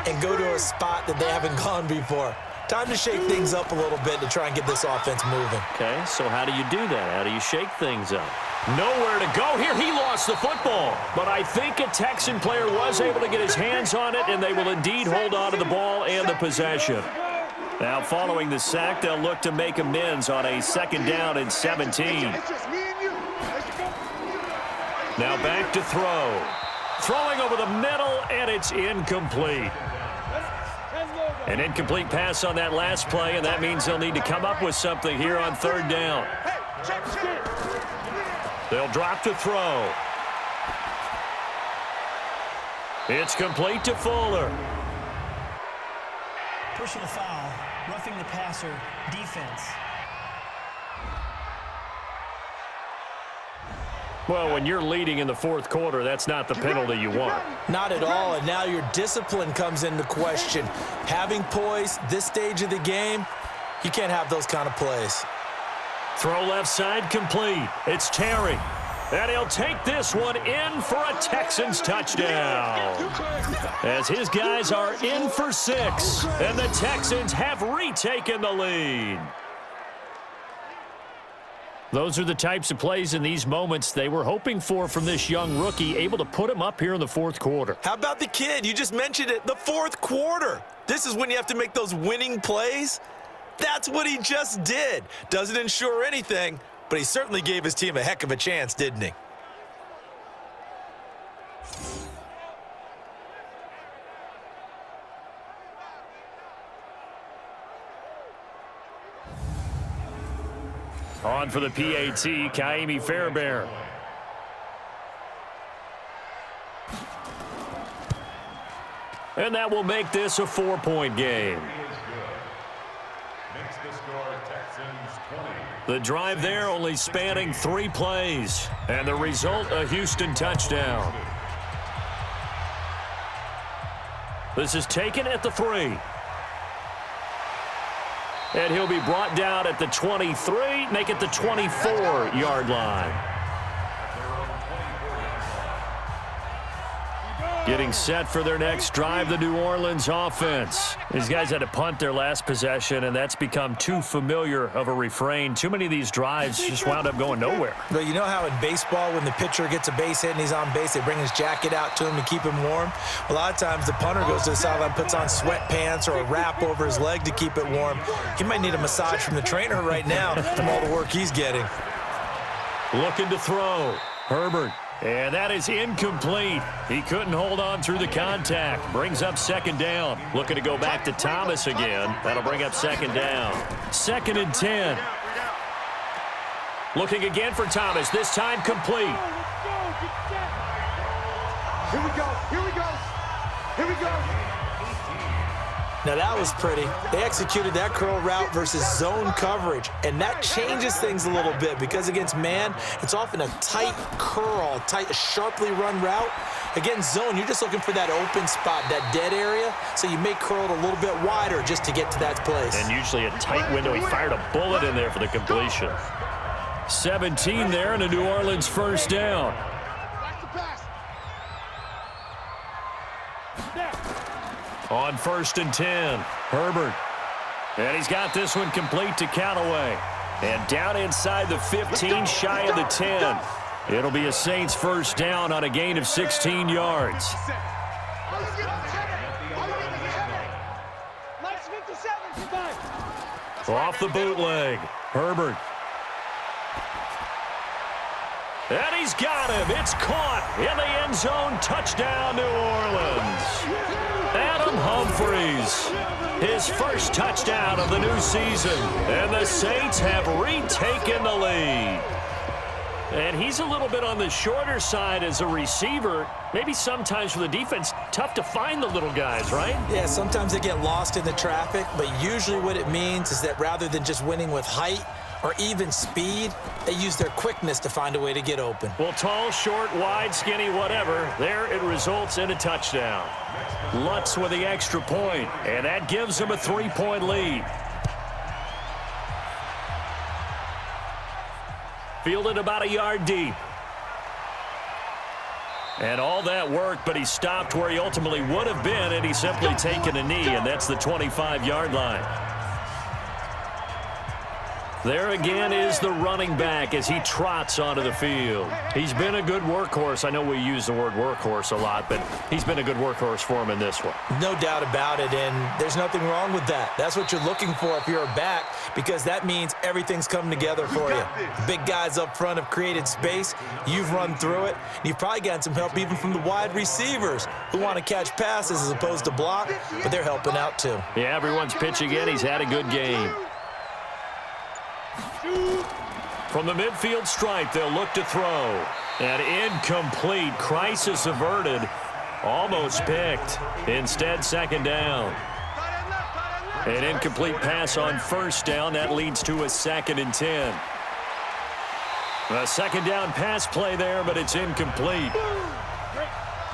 and go to a spot that they haven't gone before. Time to shake things up a little bit to try and get this offense moving. Okay, so how do you do that? How do you shake things up? Nowhere to go here. He lost the football. But I think a Texan player was able to get his hands on it, and they will indeed hold on to the ball and the possession. Now, following the sack, they'll look to make amends on a 2nd down and 17. Now back to throw. Throwing over the middle, and it's incomplete. An incomplete pass on that last play, and that means they'll need to come up with something here on 3rd down. They'll drop to throw. It's complete to Fuller. Personal foul, roughing the passer, defense. Well, when you're leading in the fourth quarter, that's not the penalty you want. Not at all, and now your discipline comes into question. Having poise this stage of the game, you can't have those kind of plays. Throw left side complete. It's Terry. And he'll take this one in for a Texans touchdown. As his guys are in for 6, and the Texans have retaken the lead. Those are the types of plays in these moments they were hoping for from this young rookie, able to put him up here in the fourth quarter. How about the kid? You just mentioned it, the fourth quarter. This is when you have to make those winning plays. That's what he just did. Doesn't ensure anything, but he certainly gave his team a heck of a chance, didn't he? On for the PAT, Kaimi Fairbairn. And that will make this a 4-point game. The drive there only spanning 3 plays. And the result, a Houston touchdown. This is taken at the 3. And he'll be brought down at the 23, make it the 24-yard line. Getting set for their next drive, the New Orleans offense. These guys had to punt their last possession, and that's become too familiar of a refrain. Too many of these drives just wound up going nowhere. But you know how in baseball, when the pitcher gets a base hit and he's on base, they bring his jacket out to him to keep him warm? A lot of times the punter goes to the sideline, puts on sweatpants or a wrap over his leg to keep it warm. He might need a massage from the trainer right now from all the work he's getting. Looking to throw. Herbert. And that is incomplete. He couldn't hold on through the contact. Brings up second down. Looking to go back to Thomas again. That'll bring up second down. 2nd and 10. Looking again for Thomas. This time complete. Here we go. Here we go. Here we go. Now that was pretty. They executed that curl route versus zone coverage, and that changes things a little bit because against man, it's often a tight curl, tight, sharply run route. Against zone, you're just looking for that open spot, that dead area, so you may curl it a little bit wider just to get to that place. And usually a tight window. He fired a bullet in there for the completion. 17 there, and a New Orleans first down. On 1st and 10, Herbert. And he's got this one complete to Callaway. And down inside the 15, shy of the 10. It'll be a Saints first down on a gain of 16 yards. Off the bootleg, Herbert. And he's got him. It's caught in the end zone. Touchdown, New Orleans. Adam Humphries, his first touchdown of the new season. And the Saints have retaken the lead. And he's a little bit on the shorter side as a receiver. Maybe sometimes for the defense, tough to find the little guys, right? Yeah, sometimes they get lost in the traffic, but usually what it means is that rather than just winning with height or even speed, they use their quickness to find a way to get open. Well, tall, short, wide, skinny, whatever, there it results in a touchdown. Lutz with the extra point, and that gives them a 3-point lead. Fielded about a yard deep. And all that work, but he stopped where he ultimately would have been, and he's simply taken a knee, and that's the 25-yard line. There again is the running back as he trots onto the field. He's been a good workhorse. I know we use the word workhorse a lot, but he's been a good workhorse for him in this one. No doubt about it, and there's nothing wrong with that. That's what you're looking for if you're a back, because that means everything's come together for you. Big guys up front have created space. You've run through it. And you've probably gotten some help even from the wide receivers who want to catch passes as opposed to block, but they're helping out too. Yeah, everyone's pitching in. He's had a good game. From the midfield stripe, they'll look to throw. And incomplete. Crisis averted. Almost picked. Instead, second down. An incomplete pass on first down. That leads to a 2nd and 10. A second down pass play there, but it's incomplete.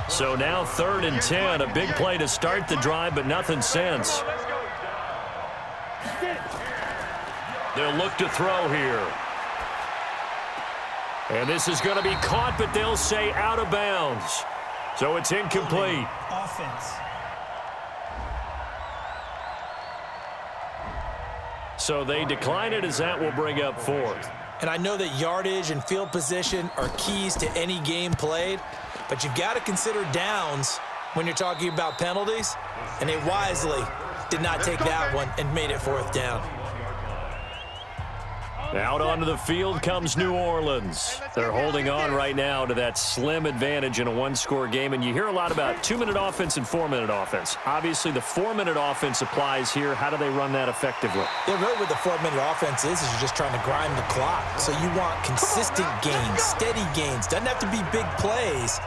So now 3rd and 10. A big play to start the drive, but nothing since. They'll look to throw here. And this is going to be caught, but they'll say out of bounds. So it's incomplete. Offense. So they decline it, as that will bring up 4th. And I know that yardage and field position are keys to any game played, but you've got to consider downs when you're talking about penalties, and they wisely did not take that one and made it 4th down. Out onto the field comes New Orleans. They're holding on right now to that slim advantage in a one-score game, and you hear a lot about 2-minute offense and 4-minute offense. Obviously, the 4-minute offense applies here. How do they run that effectively? Yeah, really what the 4-minute offense is you're just trying to grind the clock. So you want consistent gains, steady gains. Doesn't have to be big plays,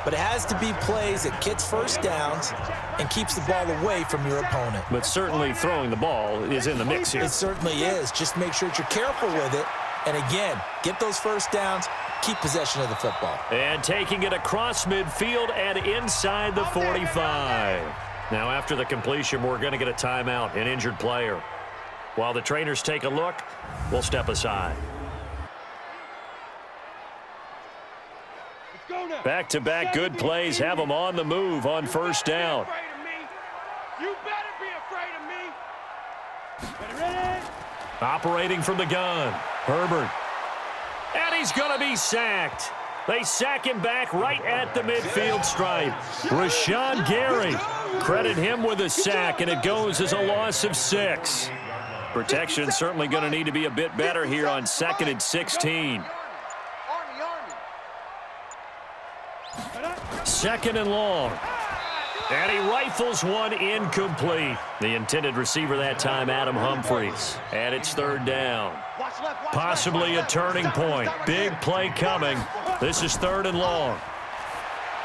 but it has to be plays that gets first downs and keeps the ball away from your opponent. But certainly throwing the ball is in the mix here. It certainly is. Just make sure that you're careful with it. And again, get those first downs, keep possession of the football. And taking it across midfield and inside the 45. Now after the completion, we're going to get a timeout, an injured player. While the trainers take a look, we'll step aside. Back-to-back good plays have them on the move on first down. You better be afraid of me. Ready? Operating from the gun, Herbert. And he's going to be sacked. They sack him back right at the midfield stripe. Rashawn Gary, credit him with a sack, and it goes as a loss of 6. Protection certainly going to need to be a bit better here on 2nd and 16. 2nd and long. And he rifles one incomplete. The intended receiver that time, Adam Humphries. And it's 3rd down. Possibly a turning point. Big play coming. This is 3rd and long.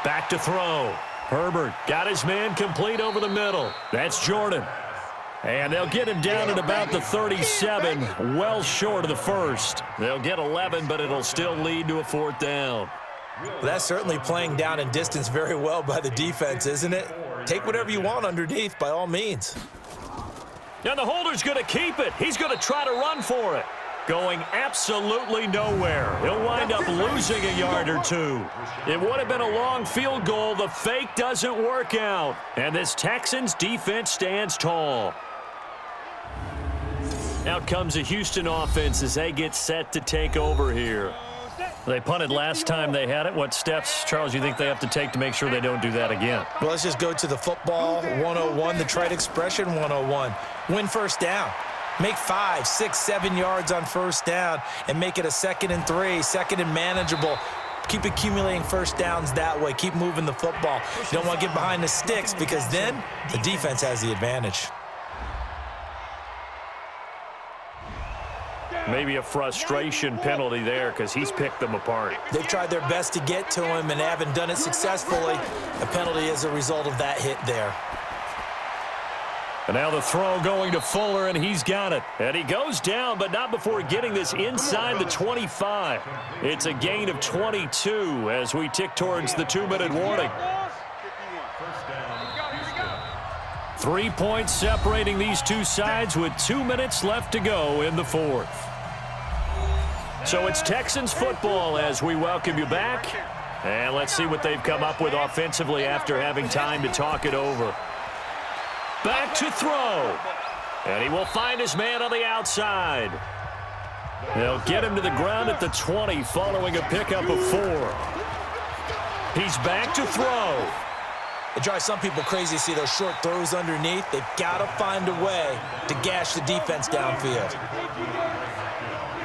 Back to throw. Herbert got his man complete over the middle. That's Jordan. And they'll get him down at about the 37, well short of the 1st. They'll get 11, but it'll still lead to a 4th down. Well, that's certainly playing down in distance very well by the defense, isn't it? Take whatever you want underneath, by all means. Now the holder's going to keep it. He's going to try to run for it. Going absolutely nowhere. He'll wind up losing a yard or 2. It would have been a long field goal. The fake doesn't work out. And this Texans defense stands tall. Out comes the Houston offense as they get set to take over here. They punted last time they had it. What steps, Charles, you think they have to take to make sure they don't do that again? Well, let's just go to the football 101, the trite expression 101. Win first down. Make 5, 6, 7 yards on first down and make it a 2nd and 3, 2nd and manageable. Keep accumulating first downs that way. Keep moving the football. You don't want to get behind the sticks because then the defense has the advantage. Maybe a frustration penalty there because he's picked them apart. They've tried their best to get to him and haven't done it successfully. A penalty is a result of that hit there. And now the throw going to Fuller, and he's got it. And he goes down, but not before getting this inside the 25. It's a gain of 22 as we tick towards the 2-minute warning. 3 points separating these two sides with 2 minutes left to go in the 4th. So it's Texans football as we welcome you back. And let's see what they've come up with offensively after having time to talk it over. Back to throw. And he will find his man on the outside. They'll get him to the ground at the 20 following a pickup of 4. He's back to throw. It drives some people crazy to see those short throws underneath. They've got to find a way to gash the defense downfield.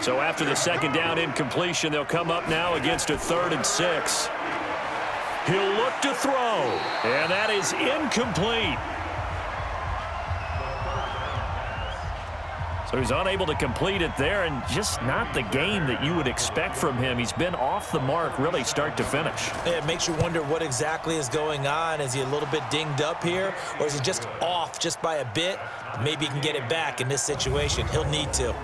So after the 2nd down incompletion, they'll come up now against a 3rd and 6. He'll look to throw, and that is incomplete. So he's unable to complete it there, and just not the game that you would expect from him. He's been off the mark really start to finish. It makes you wonder what exactly is going on. Is he a little bit dinged up here, or is he just off just by a bit? Maybe he can get it back in this situation. He'll need to.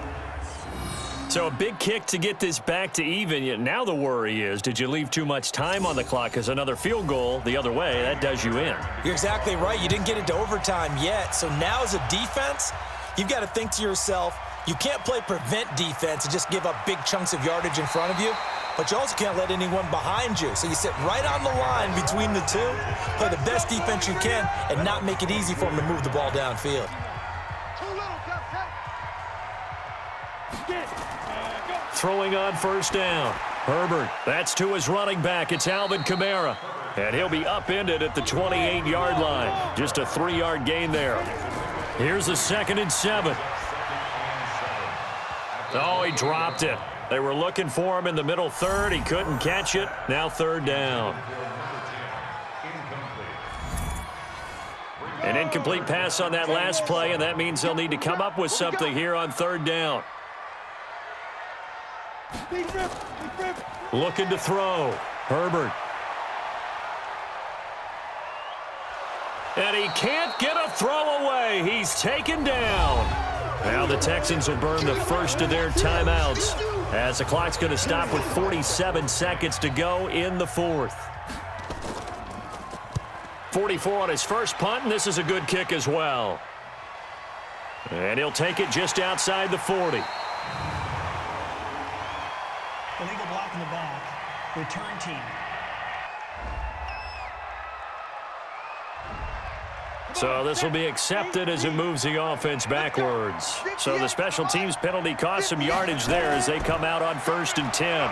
So a big kick to get this back to even. Now the worry is, did you leave too much time on the clock? Because another field goal the other way, that does you in. You're exactly right. You didn't get it to overtime yet. So now as a defense, you've got to think to yourself, you can't play prevent defense and just give up big chunks of yardage in front of you, but you also can't let anyone behind you. So you sit right on the line between the two, play the best defense you can, and not make it easy for them to move the ball downfield. Throwing on first down. Herbert, that's to his running back. It's Alvin Kamara. And he'll be upended at the 28-yard line. Just a 3-yard gain there. Here's a 2nd and 7. Oh, he dropped it. They were looking for him in the middle third. He couldn't catch it. Now 3rd down. An incomplete pass on that last play, and that means they'll need to come up with something here on 3rd down. Looking to throw. Herbert. And he can't get a throw away. He's taken down. Now the Texans will burn the first of their timeouts as the clock's going to stop with 47 seconds to go in the 4th. 44 on his first punt, and this is a good kick as well. And he'll take it just outside the 40. Illegal block in the back. Return team. So this will be accepted as it moves the offense backwards. So the special teams penalty cost some yardage there as they come out on 1st and 10.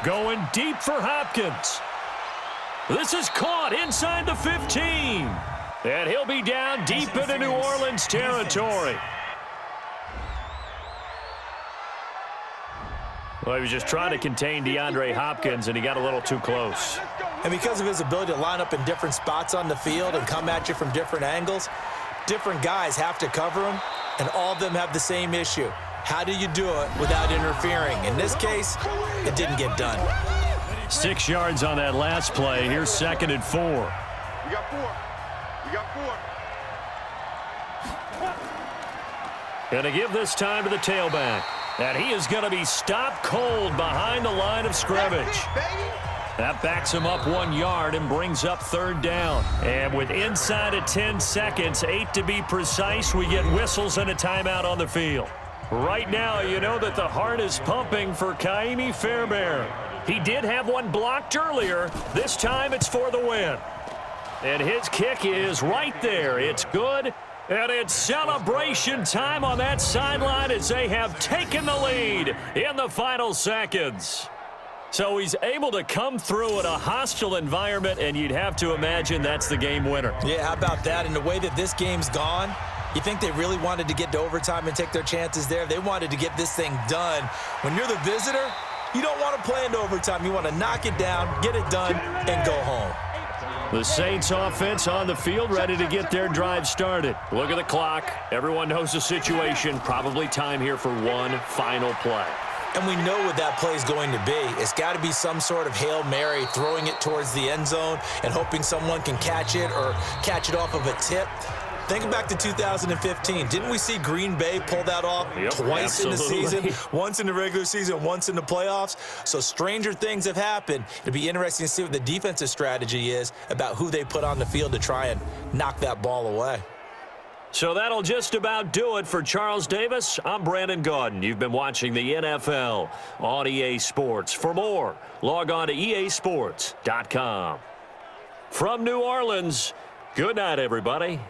Going deep for Hopkins. This is caught inside the 15. And he'll be down deep into New Orleans territory. Well, he was just trying to contain DeAndre Hopkins, and he got a little too close. And because of his ability to line up in different spots on the field and come at you from different angles, different guys have to cover him, and all of them have the same issue. How do you do it without interfering? In this case, it didn't get done. 6 yards on that last play. Here's 2nd and 4. We got 4. We got 4. Going to give this time to the tailback. And he is going to be stopped cold behind the line of scrimmage. That backs him up 1 yard and brings up 3rd down. And with inside of 10 seconds, 8 to be precise, we get whistles and a timeout on the field. Right now, you know that the heart is pumping for Kaimi Fairbairn. He did have one blocked earlier. This time it's for the win. And his kick is right there. It's good. And it's celebration time on that sideline as they have taken the lead in the final seconds. So he's able to come through in a hostile environment, and you'd have to imagine that's the game winner. Yeah, how about that? And the way that this game's gone, you think they really wanted to get to overtime and take their chances there? They wanted to get this thing done. When you're the visitor, you don't want to play into overtime. You want to knock it down, get it done, and go home. The Saints offense on the field, ready to get their drive started. Look at the clock. Everyone knows the situation. Probably time here for one final play. And we know what that play is going to be. It's got to be some sort of Hail Mary, throwing it towards the end zone and hoping someone can catch it or catch it off of a tip. Think back to 2015. Didn't we see Green Bay pull that off twice in the season? Once in the regular season, once in the playoffs. So stranger things have happened. It'll be interesting to see what the defensive strategy is about who they put on the field to try and knock that ball away. So that'll just about do it for Charles Davis. I'm Brandon Gaudin. You've been watching the NFL on EA Sports. For more, log on to easports.com. From New Orleans, good night, everybody.